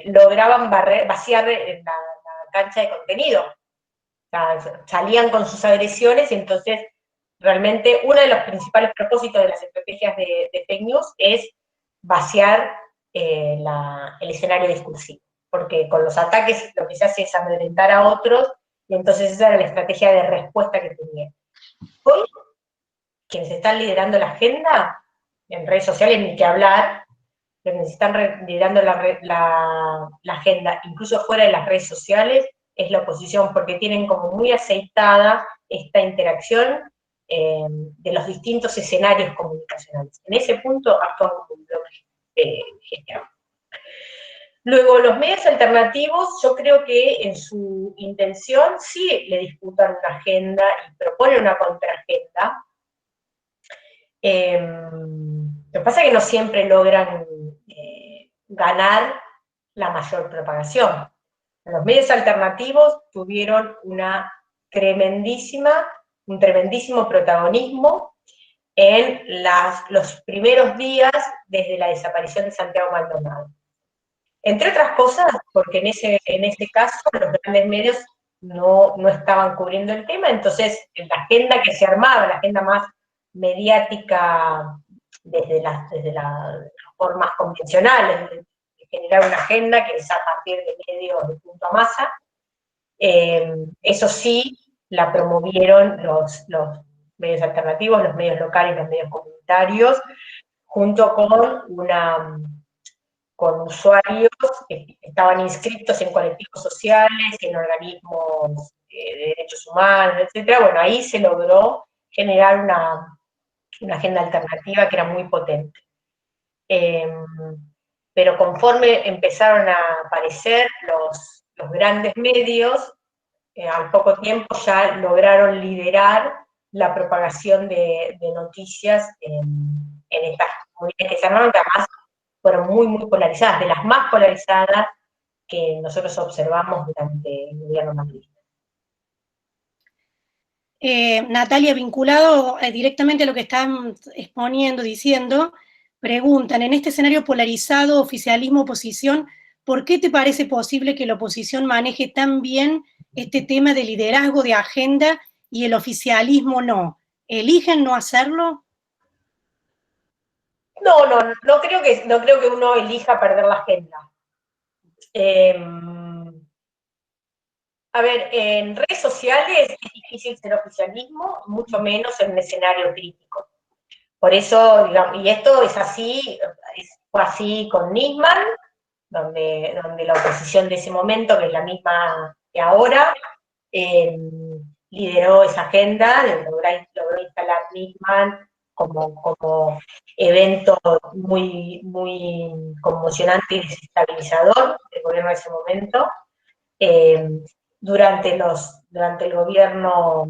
lograban vaciar la cancha de contenido. O sea, salían con sus agresiones, y entonces realmente uno de los principales propósitos de las estrategias de fake news es vaciar el escenario discursivo, porque con los ataques lo que se hace es amedrentar a otros, y entonces esa era la estrategia de respuesta que tenían. Hoy, quienes están liderando la agenda, en redes sociales ni que hablar, quienes están liderando la agenda, incluso fuera de las redes sociales, es la oposición, porque tienen como muy aceitada esta interacción de los distintos escenarios comunicacionales. En ese punto actúan como un bloque hegemónico. Luego, los medios alternativos, yo creo que en su intención sí le disputan una agenda y proponen una contraagenda. Lo que pasa es que no siempre logran ganar la mayor propagación. Los medios alternativos tuvieron un tremendísimo protagonismo en los primeros días desde la desaparición de Santiago Maldonado. Entre otras cosas, porque en ese caso los grandes medios no estaban cubriendo el tema, entonces la agenda que se armaba, la agenda más mediática desde las formas convencionales de generar una agenda, que es a partir de medios de punto a masa, eso sí la promovieron los medios alternativos, los medios locales, los medios comunitarios, junto con usuarios que estaban inscritos en colectivos sociales, en organismos de derechos humanos, etc. Bueno, ahí se logró generar una agenda alternativa que era muy potente. Pero conforme empezaron a aparecer los grandes medios, al poco tiempo ya lograron liderar la propagación de noticias en estas comunidades que se armaron, que además fueron muy polarizadas, de las más polarizadas que nosotros observamos durante el gobierno macrista. Natalia, vinculado directamente a lo que están exponiendo, diciendo, preguntan, en este escenario polarizado, oficialismo-oposición, ¿por qué te parece posible que la oposición maneje tan bien este tema de liderazgo de agenda y el oficialismo no? ¿Eligen no hacerlo? No creo que uno elija perder la agenda. A ver, en redes sociales es difícil ser oficialismo, mucho menos en un escenario crítico. Por eso, digamos, y esto es así, fue así con Nisman, donde la oposición de ese momento, que es la misma que ahora, lideró esa agenda, logró instalar Nisman como evento muy, muy conmocionante y desestabilizador del gobierno de ese momento. Eh, durante el gobierno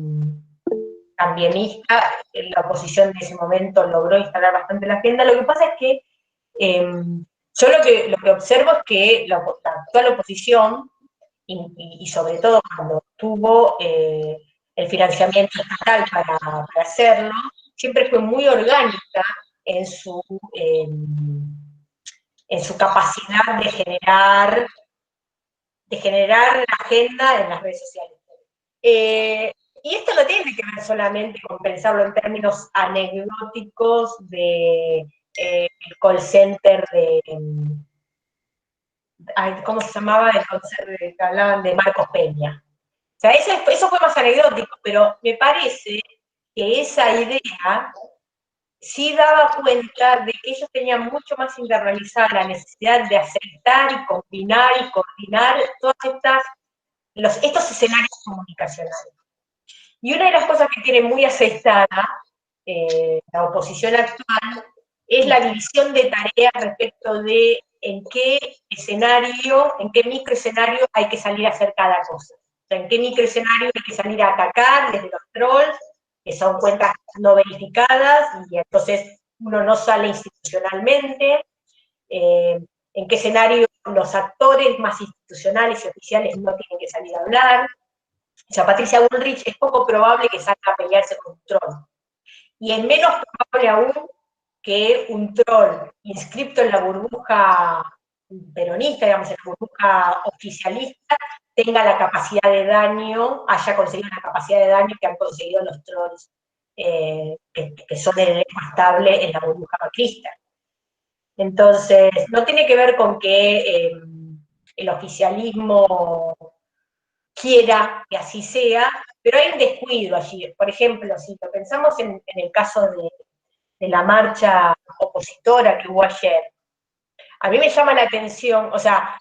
tambienista, la oposición de ese momento logró instalar bastante la agenda. Lo que pasa es que yo lo que observo es que la actual oposición, y sobre todo cuando tuvo el financiamiento estatal para hacerlo, siempre fue muy orgánica en su, eh, en su capacidad de generar la agenda en las redes sociales. Y esto no tiene que ver solamente con pensarlo en términos anecdóticos de el call center ¿cómo se llamaba? El call center que hablaban de Marcos Peña. O sea, eso fue más anecdótico, pero me parece que esa idea sí daba cuenta de que ellos tenían mucho más internalizada la necesidad de aceptar y combinar y coordinar todas estos escenarios comunicacionales. Y una de las cosas que tiene muy aceptada la oposición actual es la división de tareas respecto de en qué escenario, en qué microescenario hay que salir a hacer cada cosa. O sea, en qué microescenario hay que salir a atacar desde los trolls, que son cuentas no verificadas, y entonces uno no sale institucionalmente, en qué escenario los actores más institucionales y oficiales no tienen que salir a hablar. O sea, Patricia Bullrich es poco probable que salga a pelearse con un troll. Y es menos probable aún que un troll inscripto en la burbuja peronista, digamos, en la burbuja oficialista, tenga la capacidad de daño, haya conseguido la capacidad de daño que han conseguido los trolls que son el elenco estable en la burbuja macrista. Entonces, no tiene que ver con que el oficialismo quiera que así sea, pero hay un descuido allí. Por ejemplo, si lo pensamos en el caso de la marcha opositora que hubo ayer, a mí me llama la atención, o sea,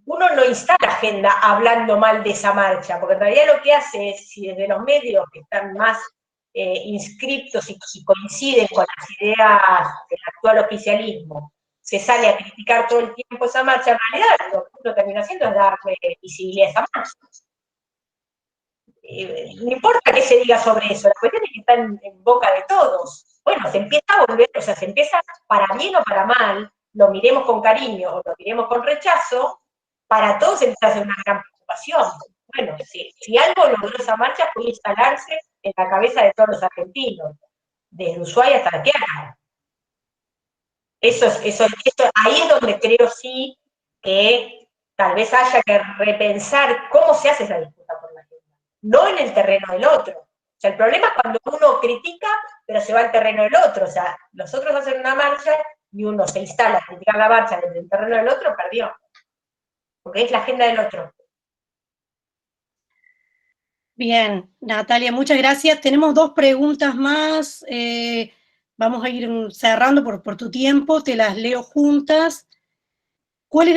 uno no instala agenda hablando mal de esa marcha, porque en realidad lo que hace es, si desde los medios que están más inscriptos y coinciden con las ideas del actual oficialismo, se sale a criticar todo el tiempo esa marcha, en realidad lo que uno termina haciendo es darle visibilidad a esa marcha. No importa qué se diga sobre eso, la cuestión es que está en boca de todos. Bueno, se empieza a volver, o sea, se empieza, para bien o para mal, lo miremos con cariño o lo miremos con rechazo, para todos empieza a ser una gran preocupación. Bueno, si algo logró esa marcha fue instalarse en la cabeza de todos los argentinos, desde Ushuaia hasta La Quiaca. Ahí es donde creo sí que tal vez haya que repensar cómo se hace esa disputa por la agenda, no en el terreno del otro. O sea, el problema es cuando uno critica, pero se va al terreno del otro. O sea, los otros hacen una marcha y uno se instala a criticar la marcha desde el terreno del otro, perdió. Porque es la agenda del otro. Bien, Natalia, muchas gracias. Tenemos dos preguntas más. Vamos a ir cerrando por tu tiempo, te las leo juntas.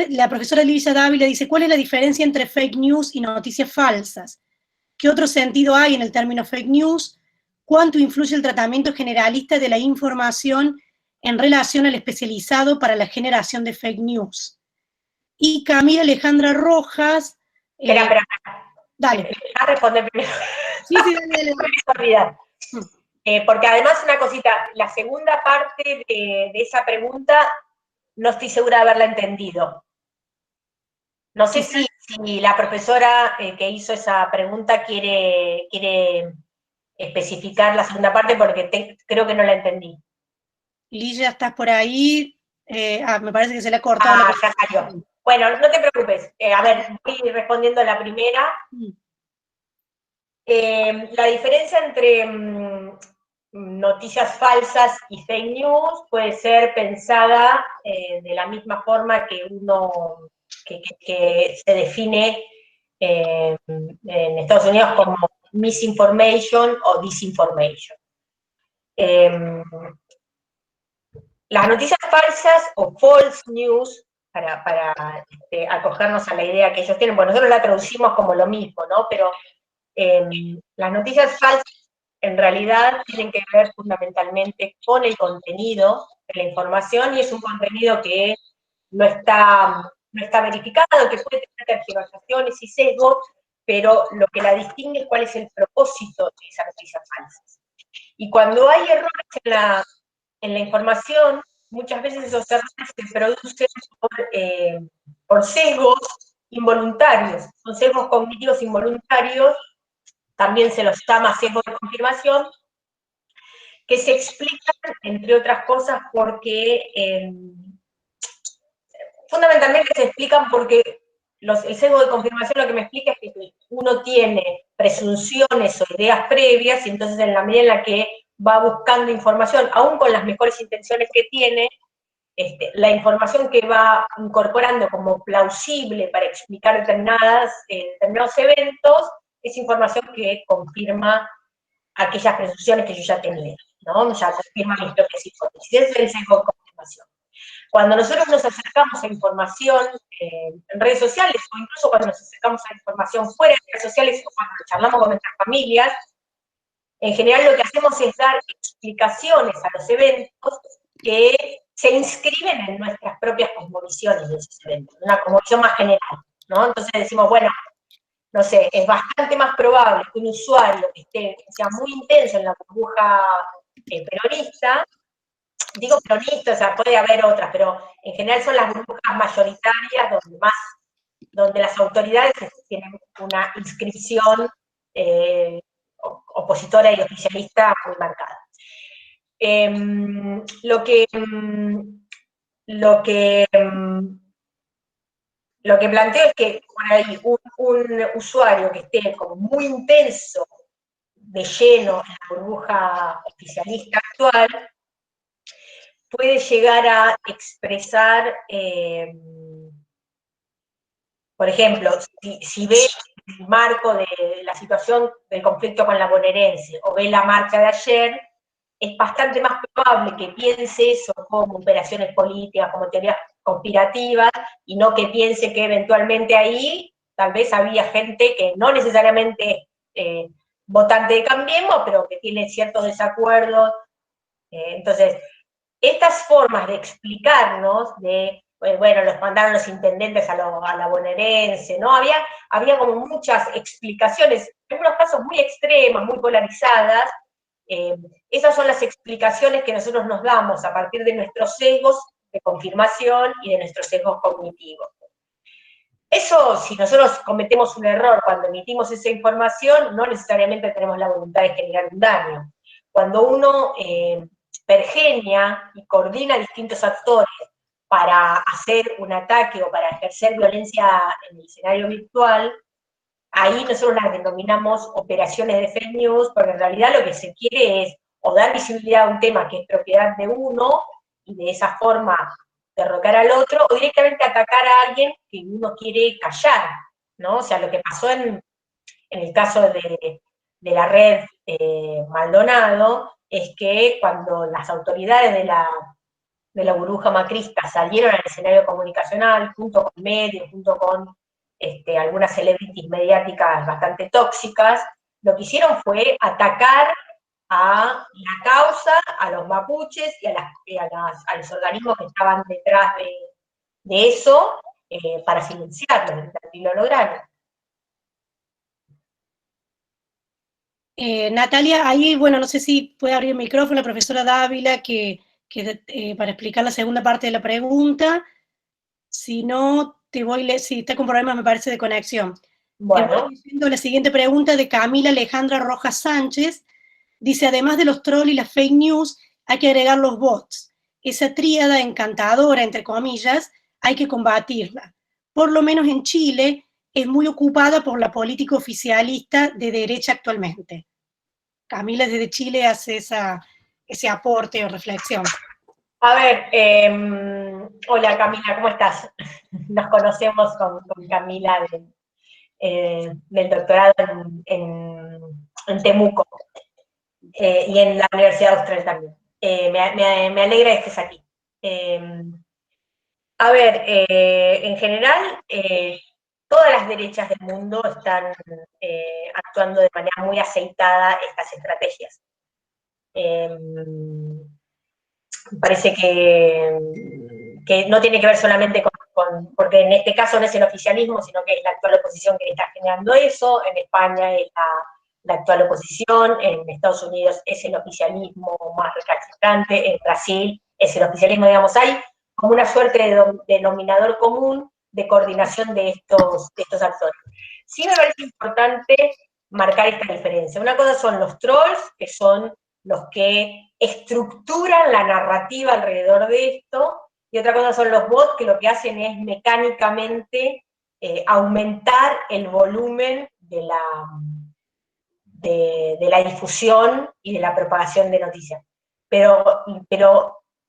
La profesora Livia Dávila dice, ¿cuál es la diferencia entre fake news y noticias falsas? ¿Qué otro sentido hay en el término fake news? ¿Cuánto influye el tratamiento generalista de la información en relación al especializado para la generación de fake news? Y Camila Alejandra Rojas... Espera. Dale. A responder primero. Sí, dale. Porque además una cosita, la segunda parte de esa pregunta no estoy segura de haberla entendido. No sé si la profesora que hizo esa pregunta quiere especificar la segunda parte porque creo que no la entendí. Ligia, ¿estás por ahí? Me parece que se le ha cortado. Ya salió. Bueno, no te preocupes. A ver, voy respondiendo a la primera. La diferencia entre noticias falsas y fake news puede ser pensada de la misma forma que que se define en Estados Unidos como misinformation o disinformation. las noticias falsas o false news, para acogernos a la idea que ellos tienen, bueno, nosotros la traducimos como lo mismo, ¿no? Pero las noticias falsas en realidad tienen que ver fundamentalmente con el contenido de la información, y es un contenido que no está verificado, que puede tener tergiversaciones y sesgos, pero lo que la distingue es cuál es el propósito de esas noticias falsas. Y cuando hay errores en la información, muchas veces esos errores se producen por sesgos involuntarios, son sesgos cognitivos involuntarios, también se los llama sesgos de confirmación, que se explican, entre otras cosas, porque fundamentalmente se explican porque el sesgo de confirmación lo que me explica es que uno tiene presunciones o ideas previas, y entonces en la medida en la que va buscando información, aún con las mejores intenciones que tiene, la información que va incorporando como plausible para explicar determinados eventos, es información que confirma aquellas presunciones que yo ya tenía, ¿no? Ya confirma mis propias hipótesis. Ese es el sesgo de confirmación. Cuando nosotros nos acercamos a información en redes sociales, o incluso cuando nos acercamos a información fuera de redes sociales, o cuando charlamos con nuestras familias, en general lo que hacemos es dar explicaciones a los eventos que se inscriben en nuestras propias cosmovisiones de esos eventos, una cosmovisión más general, ¿no? Entonces decimos, bueno, no sé, es bastante más probable que un usuario que sea muy intenso en la burbuja peronista, digo peronista, o sea, puede haber otras, pero en general son las burbujas mayoritarias donde las autoridades tienen una inscripción opositora y oficialista muy marcada. Lo que planteo es que por ahí un usuario que esté como muy intenso, de lleno en la burbuja oficialista actual, puede llegar a expresar, por ejemplo, si ve el marco de la situación del conflicto con la bonaerense, o ve la marcha de ayer, es bastante más probable que piense eso como operaciones políticas, como teorías conspirativas, y no que piense que eventualmente ahí tal vez había gente que no necesariamente votante de Cambiemos, pero que tiene ciertos desacuerdos. Entonces, estas formas de explicarnos, bueno, los mandaron los intendentes a la bonaerense, ¿no? Había como muchas explicaciones, en algunos casos muy extremas, muy polarizadas. Esas son las explicaciones que nosotros nos damos a partir de nuestros sesgos de confirmación y de nuestros sesgos cognitivos. Eso, si nosotros cometemos un error cuando emitimos esa información, no necesariamente tenemos la voluntad de generar un daño. Cuando uno pergenia y coordina distintos actores para hacer un ataque o para ejercer violencia en el escenario virtual, ahí nosotros las denominamos operaciones de fake news, porque en realidad lo que se quiere es o dar visibilidad a un tema que es propiedad de uno, y de esa forma derrocar al otro, o directamente atacar a alguien que uno quiere callar, ¿no? O sea, lo que pasó en el caso de la red Maldonado, es que cuando las autoridades de la burbuja macrista salieron al escenario comunicacional, junto con medios, junto con algunas celebrities mediáticas bastante tóxicas, lo que hicieron fue atacar a la causa, a los mapuches y a los organismos que estaban detrás de eso, para silenciarlos, y lo lograron. Natalia, ahí, bueno, no sé si puede abrir el micrófono la profesora Dávila para explicar la segunda parte de la pregunta. Si no, si está con problemas, me parece, de conexión. Bueno. Te voy diciendo la siguiente pregunta de Camila Alejandra Rojas Sánchez. Dice, además de los trolls y las fake news, hay que agregar los bots. Esa tríada encantadora, entre comillas, hay que combatirla. Por lo menos en Chile, es muy ocupada por la política oficialista de derecha actualmente. Camila desde Chile hace ese aporte o reflexión. A ver, hola Camila, ¿cómo estás? Nos conocemos con Camila del doctorado en Temuco, y en la Universidad Austral también. Me alegra que estés aquí. A ver, en general, todas las derechas del mundo están actuando de manera muy aceitada estas estrategias. Parece que no tiene que ver solamente porque en este caso no es el oficialismo, sino que es la actual oposición que está generando eso. En España es la actual oposición, en Estados Unidos es el oficialismo más recalcitrante, en Brasil es el oficialismo, digamos, hay como una suerte de denominador común de coordinación de estos actores. Sí me parece importante marcar esta diferencia. Una cosa son los trolls, que son los que estructuran la narrativa alrededor de esto, y otra cosa son los bots, que lo que hacen es mecánicamente aumentar el volumen de la difusión y de la propagación de noticias. Pero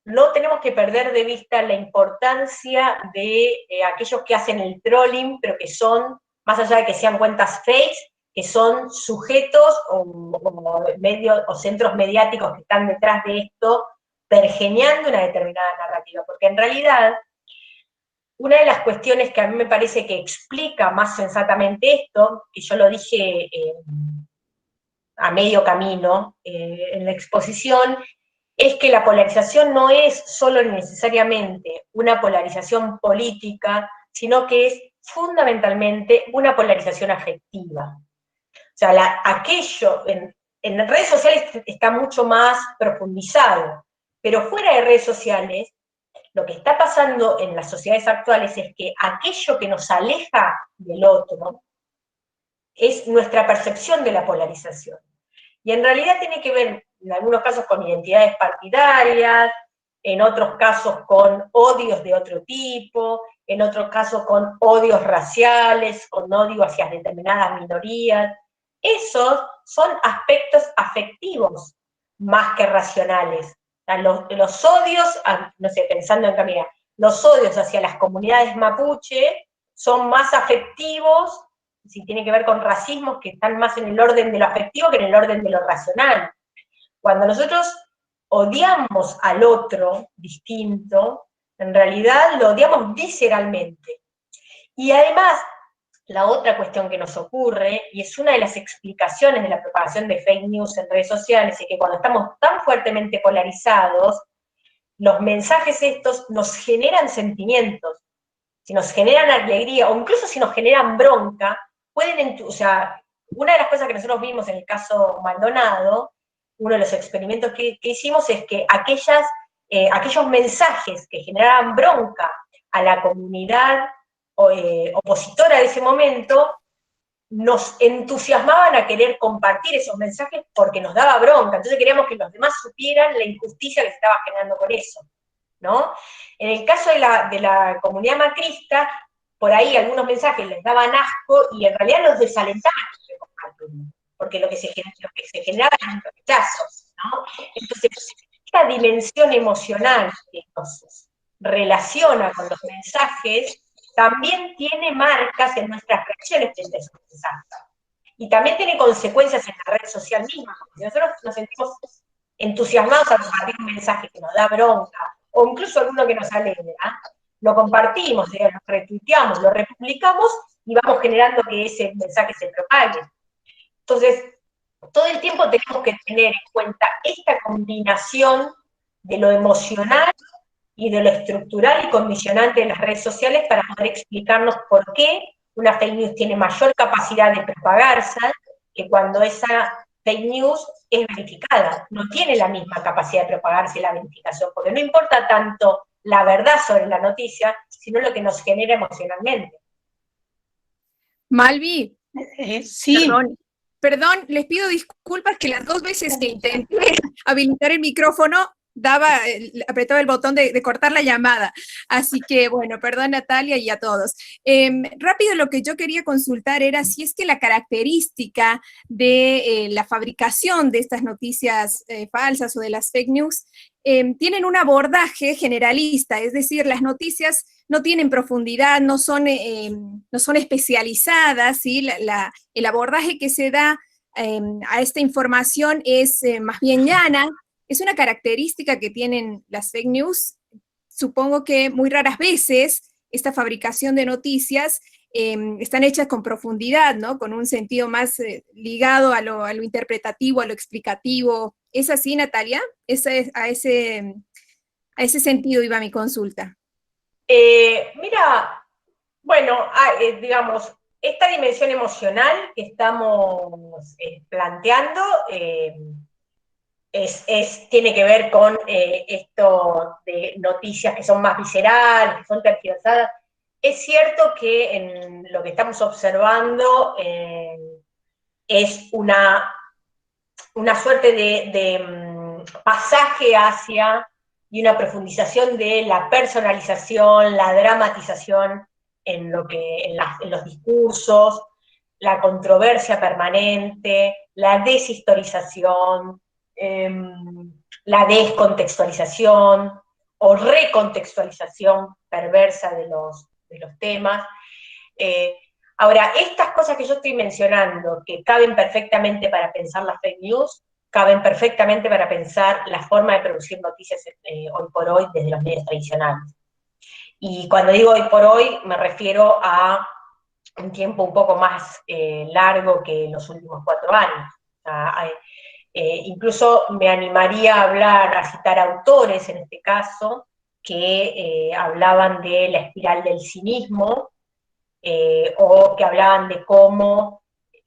no tenemos que perder de vista la importancia de aquellos que hacen el trolling, pero que son, más allá de que sean cuentas fakes, que son sujetos o medios o centros mediáticos que están detrás de esto, pergeñando una determinada narrativa. Porque en realidad, una de las cuestiones que a mí me parece que explica más sensatamente esto, que yo lo dije a medio camino en la exposición, es que la polarización no es solo necesariamente una polarización política, sino que es fundamentalmente una polarización afectiva. O sea, en redes sociales está mucho más profundizado, pero fuera de redes sociales, lo que está pasando en las sociedades actuales es que aquello que nos aleja del otro es nuestra percepción de la polarización. Y en realidad tiene que ver, en algunos casos, con identidades partidarias, en otros casos con odios de otro tipo, en otros casos con odios raciales, con odio hacia determinadas minorías. Esos son aspectos afectivos más que racionales. O sea, los odios, no sé, pensando en Camila, los odios hacia las comunidades mapuche son más afectivos, si tiene que ver con racismos, que están más en el orden de lo afectivo que en el orden de lo racional. Cuando nosotros odiamos al otro distinto, en realidad lo odiamos visceralmente. Y además, la otra cuestión que nos ocurre, y es una de las explicaciones de la propagación de fake news en redes sociales, es que cuando estamos tan fuertemente polarizados, los mensajes estos nos generan sentimientos, si nos generan alegría, o incluso si nos generan bronca, o sea, una de las cosas que nosotros vimos en el caso Maldonado, uno de los experimentos que hicimos es que aquellos mensajes que generaban bronca a la comunidad opositora de ese momento, nos entusiasmaban a querer compartir esos mensajes porque nos daba bronca, entonces queríamos que los demás supieran la injusticia que se estaba generando con eso, ¿no? En el caso de la comunidad macrista, por ahí algunos mensajes les daban asco y en realidad los desalentaban de compartirlo, porque lo que se generaba eran rechazos, ¿no? Entonces, esta dimensión emocional que nos relaciona con los mensajes también tiene marcas en nuestras reacciones frente a esos mensajes. Y también tiene consecuencias en la red social misma, porque si nosotros nos sentimos entusiasmados a compartir un mensaje que nos da bronca, o incluso alguno que nos alegra, lo compartimos, lo retuiteamos, lo republicamos y vamos generando que ese mensaje se propague. Entonces, todo el tiempo tenemos que tener en cuenta esta combinación de lo emocional y de lo estructural y condicionante de las redes sociales para poder explicarnos por qué una fake news tiene mayor capacidad de propagarse que cuando esa fake news es verificada. No tiene la misma capacidad de propagarse la verificación, porque no importa tanto la verdad sobre la noticia, sino lo que nos genera emocionalmente. Malvi, sí. Perdón, les pido disculpas que las dos veces que intenté habilitar el micrófono apretaba el botón de cortar la llamada. Así que, bueno, perdón Natalia y a todos. Rápido, lo que yo quería consultar era si es que la característica de la fabricación de estas noticias falsas o de las fake news tienen un abordaje generalista, es decir, las noticias no tienen profundidad, no son especializadas, ¿sí? El abordaje que se da a esta información es más bien llana. Es una característica que tienen las fake news, supongo que muy raras veces esta fabricación de noticias están hechas con profundidad, ¿no? Con un sentido más ligado a lo interpretativo, a lo explicativo. ¿Es así, Natalia? A ese sentido iba mi consulta. Mira, bueno, digamos, esta dimensión emocional que estamos planteando tiene que ver con esto de noticias que son más viscerales, que son tergiversadas. Es cierto que en lo que estamos observando es una suerte de pasaje hacia y una profundización de la personalización, la dramatización en los discursos, la controversia permanente, la deshistorización, la descontextualización o recontextualización perversa de los temas. Ahora, estas cosas que yo estoy mencionando, que caben perfectamente para pensar las fake news, caben perfectamente para pensar la forma de producir noticias hoy por hoy desde los medios tradicionales. Y cuando digo hoy por hoy, me refiero a un tiempo un poco más largo que los últimos 4 años. O sea, incluso me animaría a citar autores en este caso, que hablaban de la espiral del cinismo, o que hablaban de cómo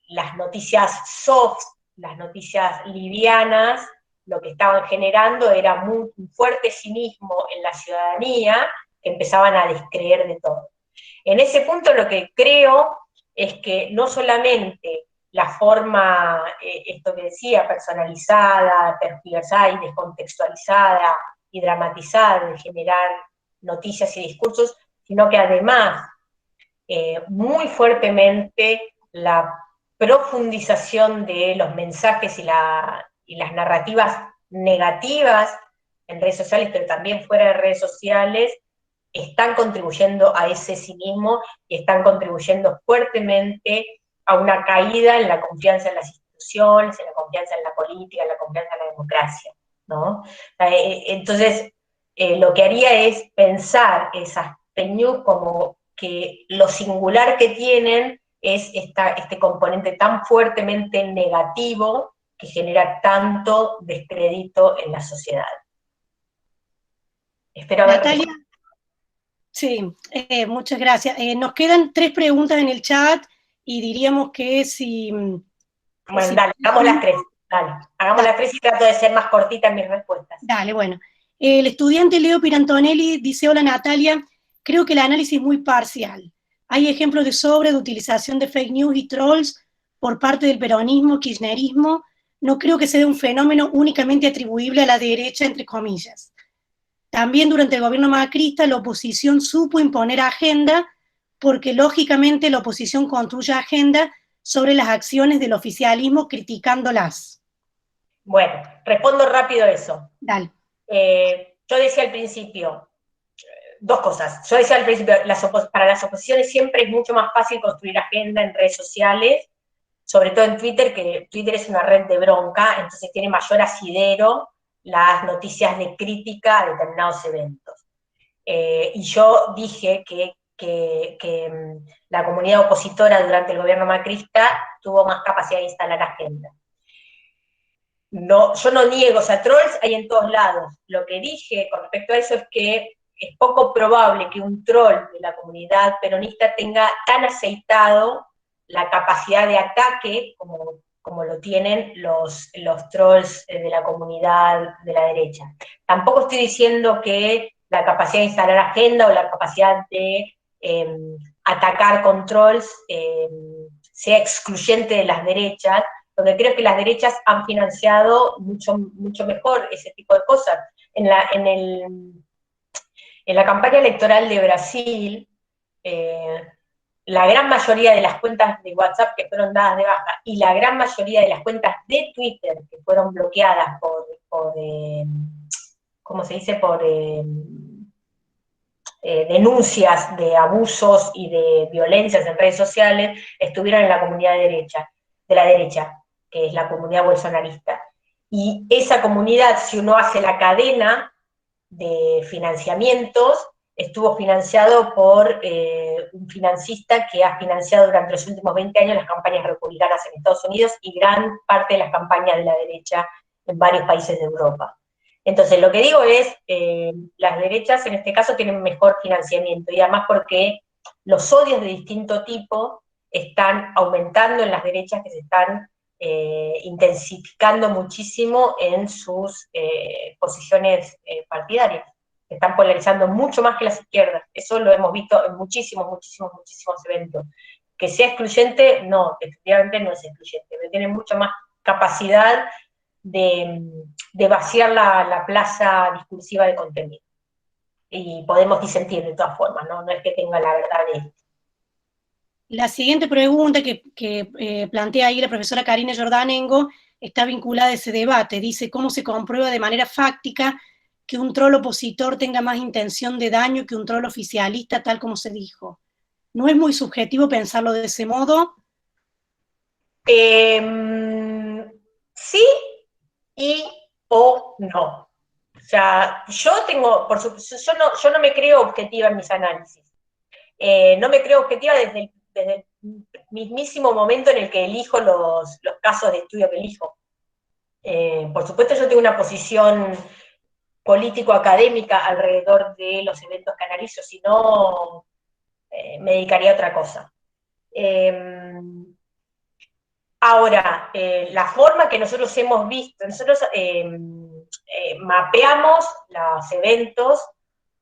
las noticias soft, las noticias livianas, lo que estaban generando era un fuerte cinismo en la ciudadanía, que empezaban a descreer de todo. En ese punto lo que creo es que no solamente la forma, esto que decía, personalizada, tergiversada y descontextualizada y dramatizada de generar noticias y discursos, sino que además muy fuertemente la profundización de los mensajes y las narrativas negativas en redes sociales, pero también fuera de redes sociales, están contribuyendo a ese cinismo y están contribuyendo fuertemente a una caída en la confianza en las instituciones, en la confianza en la política, en la confianza en la democracia, ¿no? Entonces, lo que haría es pensar esas fake news como que lo singular que tienen es este componente tan fuertemente negativo que genera tanto descrédito en la sociedad. Espero haber Natalia, sí, muchas gracias. Nos quedan 3 preguntas en el chat y diríamos que si... Bueno, dale, hagamos las 3. Dale, hagamos las 3 y trato de ser más cortita en mis respuestas. Dale, bueno. El estudiante Leo Pirantonelli dice: hola Natalia, creo que el análisis es muy parcial. Hay ejemplos de utilización de fake news y trolls por parte del peronismo, kirchnerismo. No creo que sea un fenómeno únicamente atribuible a la derecha, entre comillas. También durante el gobierno macrista la oposición supo imponer agenda porque lógicamente la oposición construye agenda sobre las acciones del oficialismo criticándolas. Bueno, respondo rápido a eso. Dale. Yo decía al principio, 2 cosas. Yo decía al principio, para las oposiciones siempre es mucho más fácil construir agenda en redes sociales, sobre todo en Twitter, que Twitter es una red de bronca, entonces tiene mayor asidero las noticias de crítica a determinados eventos. Y yo dije que la comunidad opositora durante el gobierno macrista tuvo más capacidad de instalar agenda. No, yo no niego, o sea, trolls hay en todos lados. Lo que dije con respecto a eso es que es poco probable que un troll de la comunidad peronista tenga tan aceitado la capacidad de ataque como lo tienen los trolls de la comunidad de la derecha. Tampoco estoy diciendo que la capacidad de instalar agenda o la capacidad de atacar con trolls sea excluyente de las derechas. Lo que creo es que las derechas han financiado mucho mejor ese tipo de cosas. En la campaña electoral de Brasil, la gran mayoría de las cuentas de WhatsApp que fueron dadas de baja y la gran mayoría de las cuentas de Twitter que fueron bloqueadas por ¿cómo se dice? Por denuncias de abusos y de violencias en redes sociales, estuvieron en la comunidad de la derecha, que es la comunidad bolsonarista. Y esa comunidad, si uno hace la cadena de financiamientos estuvo financiado por un financista que ha financiado durante los últimos 20 años las campañas republicanas en Estados Unidos y gran parte de las campañas de la derecha en varios países de Europa. Entonces, lo que digo es, las derechas en este caso tienen mejor financiamiento, y además porque los odios de distinto tipo están aumentando en las derechas, que se están intensificando muchísimo en sus posiciones partidarias. Se están polarizando mucho más que las izquierdas. Eso lo hemos visto en muchísimos eventos. Que sea excluyente, no, efectivamente no es excluyente, pero tiene mucha más capacidad de vaciar la plaza discursiva de contenido. Y podemos disentir de todas formas, ¿no? No es que tenga la verdad de esto. La siguiente pregunta que plantea ahí la profesora Karina Jordanengo está vinculada a ese debate. Dice, ¿cómo se comprueba de manera fáctica que un troll opositor tenga más intención de daño que un troll oficialista, tal como se dijo? ¿No es muy subjetivo pensarlo de ese modo? Sí y o no. O sea, yo no me creo objetiva en mis análisis. No me creo objetiva desde el mismísimo momento en el que elijo los casos de estudio que elijo. Por supuesto, yo tengo una posición político-académica alrededor de los eventos que analizo, si no, me dedicaría a otra cosa. Ahora, la forma que nosotros hemos visto, nosotros mapeamos los eventos,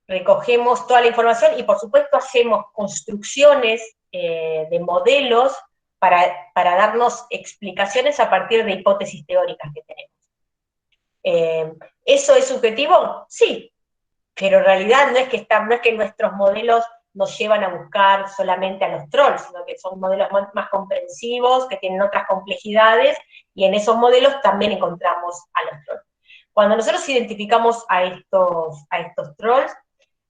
recogemos toda la información y por supuesto hacemos construcciones de modelos para darnos explicaciones a partir de hipótesis teóricas que tenemos. ¿Eso es subjetivo? Sí, pero en realidad no es que nuestros modelos nos llevan a buscar solamente a los trolls, sino que son modelos más comprensivos, que tienen otras complejidades, y en esos modelos también encontramos a los trolls. Cuando nosotros identificamos a estos trolls,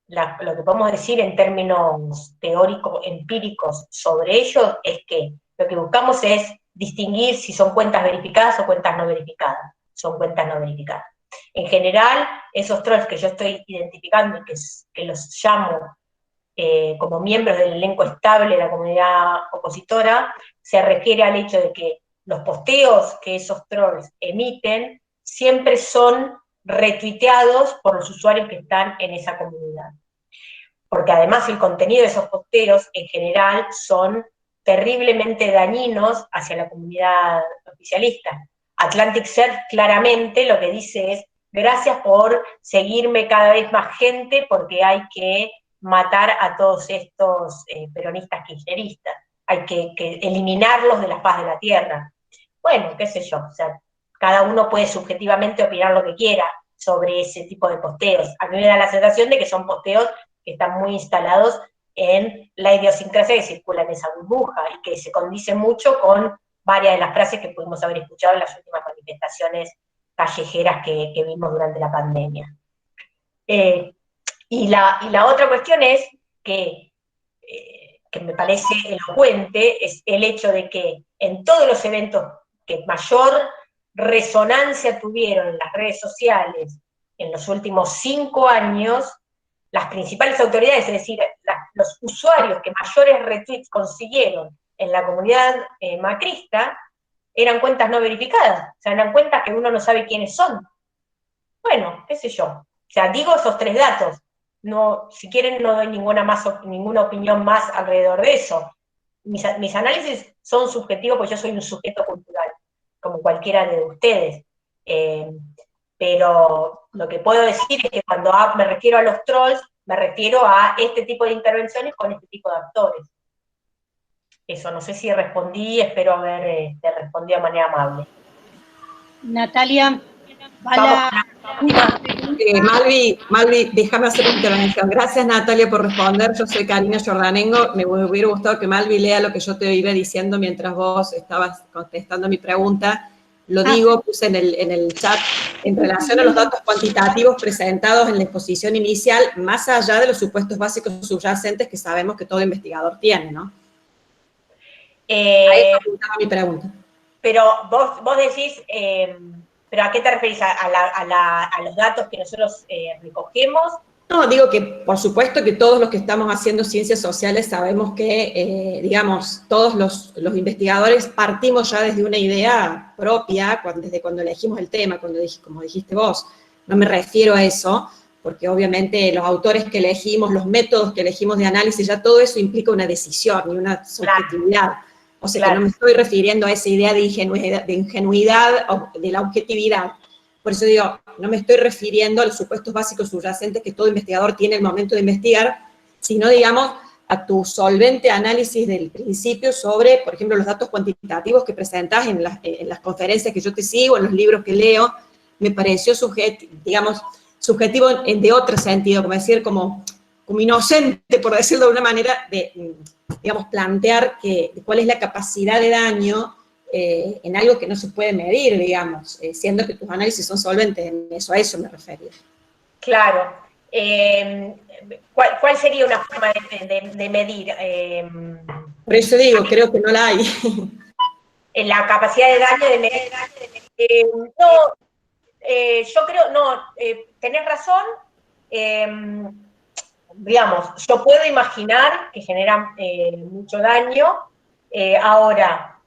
lo que podemos decir en términos teóricos, empíricos sobre ellos, es que lo que buscamos es distinguir si son cuentas verificadas o cuentas no verificadas. Son cuentas no verificadas. En general, esos trolls que yo estoy identificando y que los llamo como miembros del elenco estable de la comunidad opositora, se refiere al hecho de que los posteos que esos trolls emiten siempre son retuiteados por los usuarios que están en esa comunidad. Porque además el contenido de esos posteos en general son terriblemente dañinos hacia la comunidad oficialista. Atlantic Surf claramente lo que dice es: gracias por seguirme cada vez más gente, porque hay que matar a todos estos peronistas kirchneristas, hay que eliminarlos de la faz de la tierra. Bueno, qué sé yo, o sea, cada uno puede subjetivamente opinar lo que quiera sobre ese tipo de posteos. A mí me da la sensación de que son posteos que están muy instalados en la idiosincrasia que circula en esa burbuja y que se condice mucho con varias de las frases que pudimos haber escuchado en las últimas manifestaciones callejeras que vimos durante la pandemia. Y la otra cuestión es que me parece elocuente, es el hecho de que en todos los eventos que mayor resonancia tuvieron en las redes sociales en los últimos 5 años, las principales autoridades, es decir, los usuarios que mayores retweets consiguieron en la comunidad macrista, eran cuentas no verificadas, o sea, eran cuentas que uno no sabe quiénes son. Bueno, qué sé yo. O sea, digo esos 3 datos. No, si quieren no doy ninguna opinión más alrededor de eso. Mis análisis son subjetivos porque yo soy un sujeto cultural, como cualquiera de ustedes. Pero lo que puedo decir es que cuando me refiero a los trolls, me refiero a este tipo de intervenciones con este tipo de actores. Eso, no sé si respondí, espero haber respondido de manera amable. Natalia, Malvi, déjame hacer una intervención. Gracias, Natalia, por responder. Yo soy Karina Jordanengo. Me hubiera gustado que Malvi lea lo que yo te iba diciendo mientras vos estabas contestando mi pregunta. Lo digo, puse en el chat, en relación a los datos cuantitativos presentados en la exposición inicial, más allá de los supuestos básicos subyacentes que sabemos que todo investigador tiene, ¿no? Ahí apuntaba mi pregunta. Pero vos decís ¿Pero a qué te referís? ¿A los datos que nosotros recogemos? No, digo que por supuesto que todos los que estamos haciendo ciencias sociales sabemos que, digamos, todos los investigadores partimos ya desde una idea propia, desde cuando elegimos el tema, como dijiste vos. No me refiero a eso, porque obviamente los autores que elegimos, los métodos que elegimos de análisis, ya todo eso implica una decisión y una subjetividad. O sea, que no me estoy refiriendo a esa idea de ingenuidad o de la objetividad. Por eso digo, no me estoy refiriendo a los supuestos básicos subyacentes que todo investigador tiene al momento de investigar, sino, digamos, a tu solvente análisis del principio sobre, por ejemplo, los datos cuantitativos que presentás en las conferencias que yo te sigo, en los libros que leo. Me pareció subjetivo de otro sentido, como decir, como inocente, por decirlo de una manera, de, digamos, plantear cuál es la capacidad de daño en algo que no se puede medir, digamos, siendo que tus análisis son solventes en eso, a eso me refería. Claro. ¿Cuál sería una forma de medir? Por eso digo, creo que no la hay. La capacidad de daño de medir. Yo creo, tenés razón. Digamos, yo puedo imaginar que generan mucho daño. Ahora,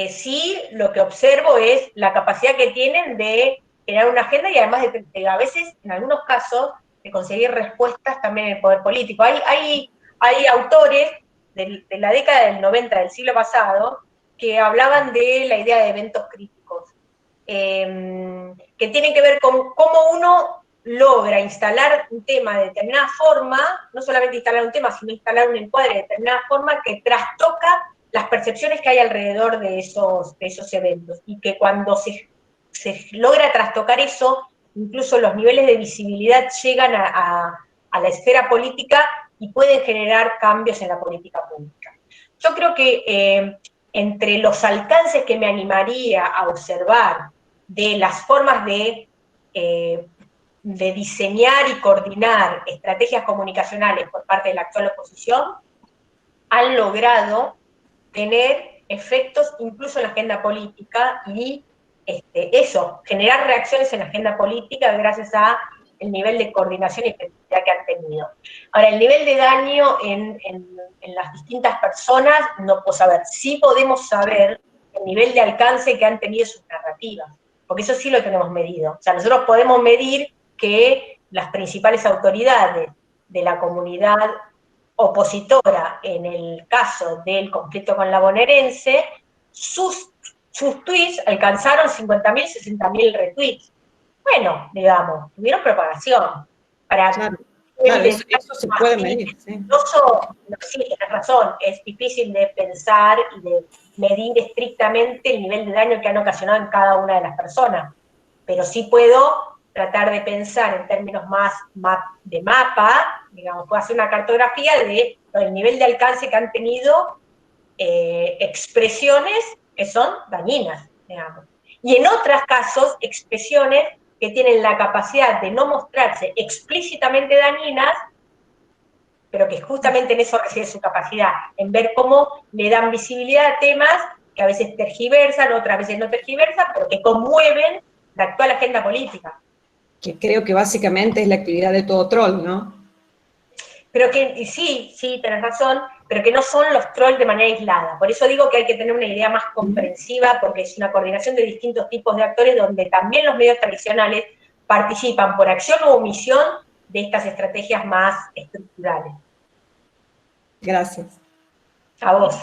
sí, lo que observo es la capacidad que tienen de generar una agenda y además de a veces, en algunos casos, de conseguir respuestas también en el poder político. Hay autores de la década del 90 del siglo pasado que hablaban de la idea de eventos críticos, que tienen que ver con cómo uno logra instalar un tema de determinada forma, no solamente instalar un tema, sino instalar un encuadre de determinada forma que trastoca las percepciones que hay alrededor de esos eventos, y que cuando se logra trastocar eso, incluso los niveles de visibilidad llegan a la esfera política y pueden generar cambios en la política pública. Yo creo que entre los alcances que me animaría a observar de las formas de diseñar y coordinar estrategias comunicacionales por parte de la actual oposición, han logrado tener efectos incluso en la agenda política y generar reacciones en la agenda política gracias a el nivel de coordinación y efectividad que han tenido. Ahora, el nivel de daño en las distintas personas no puedo saber. Sí podemos saber el nivel de alcance que han tenido sus narrativas, porque eso sí lo tenemos medido. O sea, nosotros podemos medir que las principales autoridades de la comunidad opositora en el caso del conflicto con la bonaerense, sus tweets alcanzaron 50.000, 60.000 retweets. Bueno, digamos, tuvieron propagación. Claro, eso se puede medir. Sí. Sí, tienes razón, es difícil de pensar y de medir estrictamente el nivel de daño que han ocasionado en cada una de las personas, pero sí puedo tratar de pensar en términos más de mapa, digamos, puedo hacer una cartografía del nivel de alcance que han tenido expresiones que son dañinas, digamos. Y en otros casos, expresiones que tienen la capacidad de no mostrarse explícitamente dañinas, pero que justamente en eso reside su capacidad, en ver cómo le dan visibilidad a temas que a veces tergiversan, otras veces no tergiversan, pero que conmueven la actual agenda política. Que creo que básicamente es la actividad de todo troll, ¿no? Pero que sí, tenés razón, pero que no son los trolls de manera aislada. Por eso digo que hay que tener una idea más comprensiva, porque es una coordinación de distintos tipos de actores donde también los medios tradicionales participan por acción o omisión de estas estrategias más estructurales. Gracias. A vos.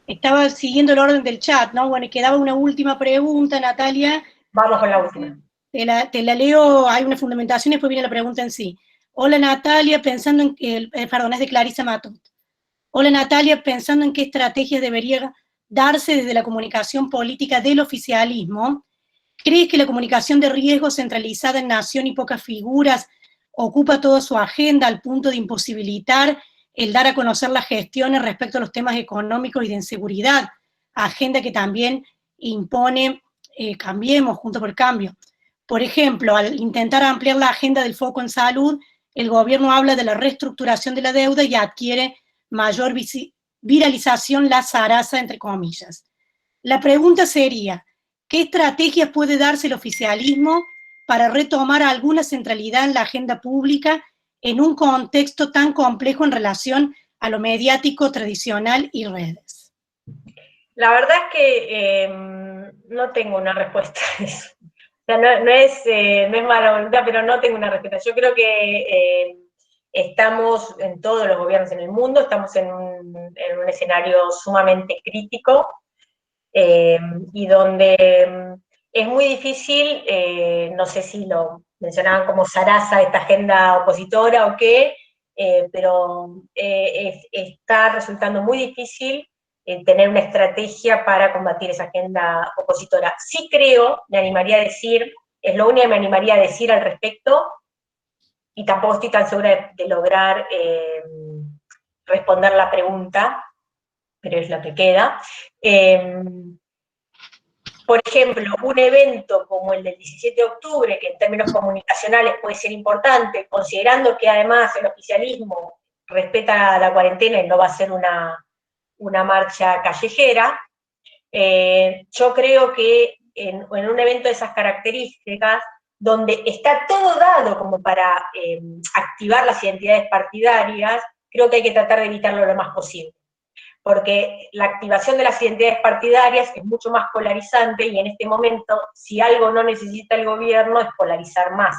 Estaba siguiendo el orden del chat, ¿no? Bueno, y quedaba una última pregunta, Natalia. Vamos con la última. Te la leo, hay una fundamentación y después viene la pregunta en sí. Hola Natalia, pensando en es de Clarisa Matot. Hola Natalia, pensando en qué estrategias debería darse desde la comunicación política del oficialismo, ¿crees que la comunicación de riesgo centralizada en nación y pocas figuras ocupa toda su agenda al punto de imposibilitar el dar a conocer las gestiones respecto a los temas económicos y de inseguridad? Agenda que también impone Cambiemos, Juntos por el Cambio. Por ejemplo, al intentar ampliar la agenda del foco en salud, el gobierno habla de la reestructuración de la deuda y adquiere mayor viralización la zaraza, entre comillas. La pregunta sería, ¿qué estrategias puede darse el oficialismo para retomar alguna centralidad en la agenda pública en un contexto tan complejo en relación a lo mediático tradicional y redes? La verdad es que no tengo una respuesta a eso. O sea, no es mala voluntad, pero no tengo una respuesta. Yo creo que estamos en todos los gobiernos en el mundo, estamos en un escenario sumamente crítico, y donde es muy difícil, no sé si lo mencionaban como zaraza, esta agenda opositora o qué, pero está resultando muy difícil tener una estrategia para combatir esa agenda opositora. Sí creo, me animaría a decir, es lo único que me animaría a decir al respecto, y tampoco estoy tan segura de lograr responder la pregunta, pero es lo que queda. Por ejemplo, un evento como el del 17 de octubre, que en términos comunicacionales puede ser importante, considerando que además el oficialismo respeta la cuarentena y no va a ser una marcha callejera, yo creo que en un evento de esas características, donde está todo dado como para activar las identidades partidarias, creo que hay que tratar de evitarlo lo más posible. Porque la activación de las identidades partidarias es mucho más polarizante, y en este momento, si algo no necesita el gobierno, es polarizar más.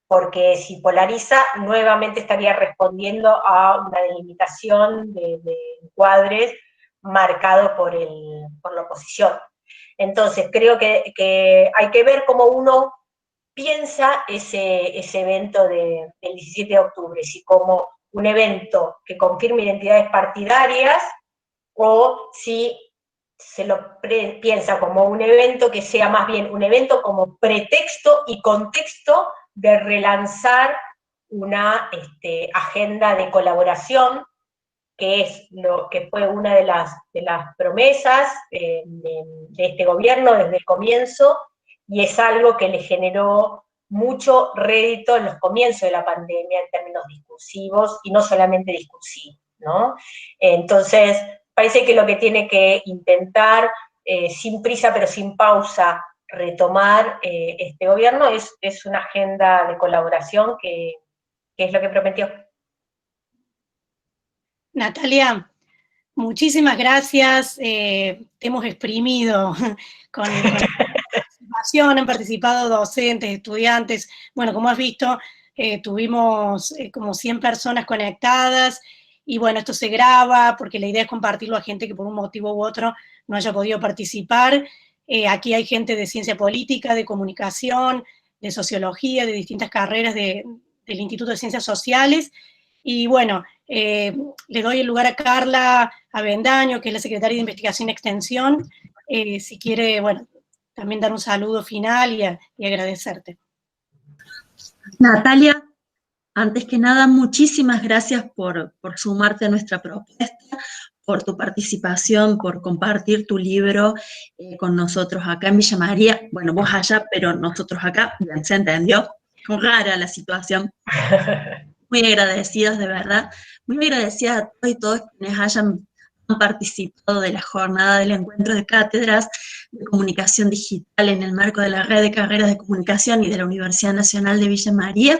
Porque si polariza, nuevamente estaría respondiendo a una delimitación de encuadres marcado por la oposición. Entonces, creo que hay que ver cómo uno piensa ese evento del 17 de octubre, si como un evento que confirme identidades partidarias, o si se lo piensa como un evento que sea más bien un evento como pretexto y contexto de relanzar una agenda de colaboración, que es lo que fue una de las promesas de este gobierno desde el comienzo, y es algo que le generó mucho rédito en los comienzos de la pandemia en términos discursivos, y no solamente discursivos, ¿no? Entonces, parece que lo que tiene que intentar, sin prisa pero sin pausa, retomar este gobierno es una agenda de colaboración que es lo que prometió. Natalia, muchísimas gracias. Te hemos exprimido con participación, han participado docentes, estudiantes. Bueno, como has visto, tuvimos como 100 personas conectadas, y bueno, esto se graba porque la idea es compartirlo a gente que por un motivo u otro no haya podido participar. Aquí hay gente de ciencia política, de comunicación, de sociología, de distintas carreras del Instituto de Ciencias Sociales. Y bueno, le doy el lugar a Carla Avendaño, que es la secretaria de Investigación y Extensión, si quiere, bueno, también dar un saludo final y agradecerte. Natalia, antes que nada, muchísimas gracias por sumarte a nuestra propuesta, por tu participación, por compartir tu libro con nosotros acá en Villa María. Bueno, vos allá, pero nosotros acá, bien se entendió. Rara la situación. Muy agradecidas, de verdad. Muy agradecidas a todos y todas quienes han participado de la jornada del encuentro de cátedras de comunicación digital en el marco de la red de carreras de comunicación y de la Universidad Nacional de Villa María.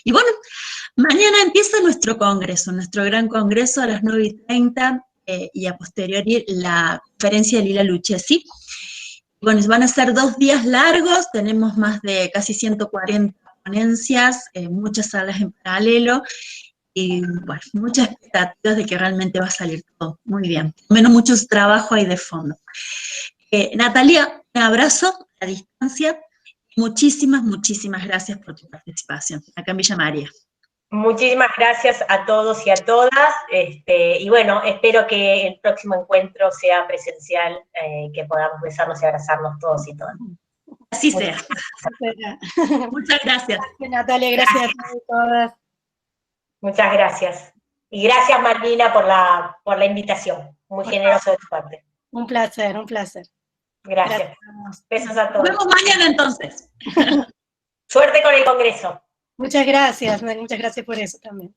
Y bueno, mañana empieza nuestro congreso, nuestro gran congreso a las 9:30, y a posteriori la conferencia de Lila Lucchesi. Bueno, van a ser 2 días largos, tenemos más de casi 140 ponencias, muchas salas en paralelo, y bueno, muchas expectativas de que realmente va a salir todo muy bien. Menos mucho trabajo ahí de fondo. Natalia, un abrazo a distancia. Muchísimas, muchísimas gracias por tu participación acá en Villa María. Muchísimas gracias a todos y a todas, y bueno, espero que el próximo encuentro sea presencial, que podamos besarnos y abrazarnos todos y todas. Así sea. Muchas gracias. Gracias, Natalia, gracias a todos y todas. Muchas gracias. Y gracias, Marlina, por la invitación. Muy generoso de tu parte. Un placer, un placer. Gracias. Besos a todos. Nos vemos mañana entonces. Suerte con el congreso. Muchas gracias por eso también.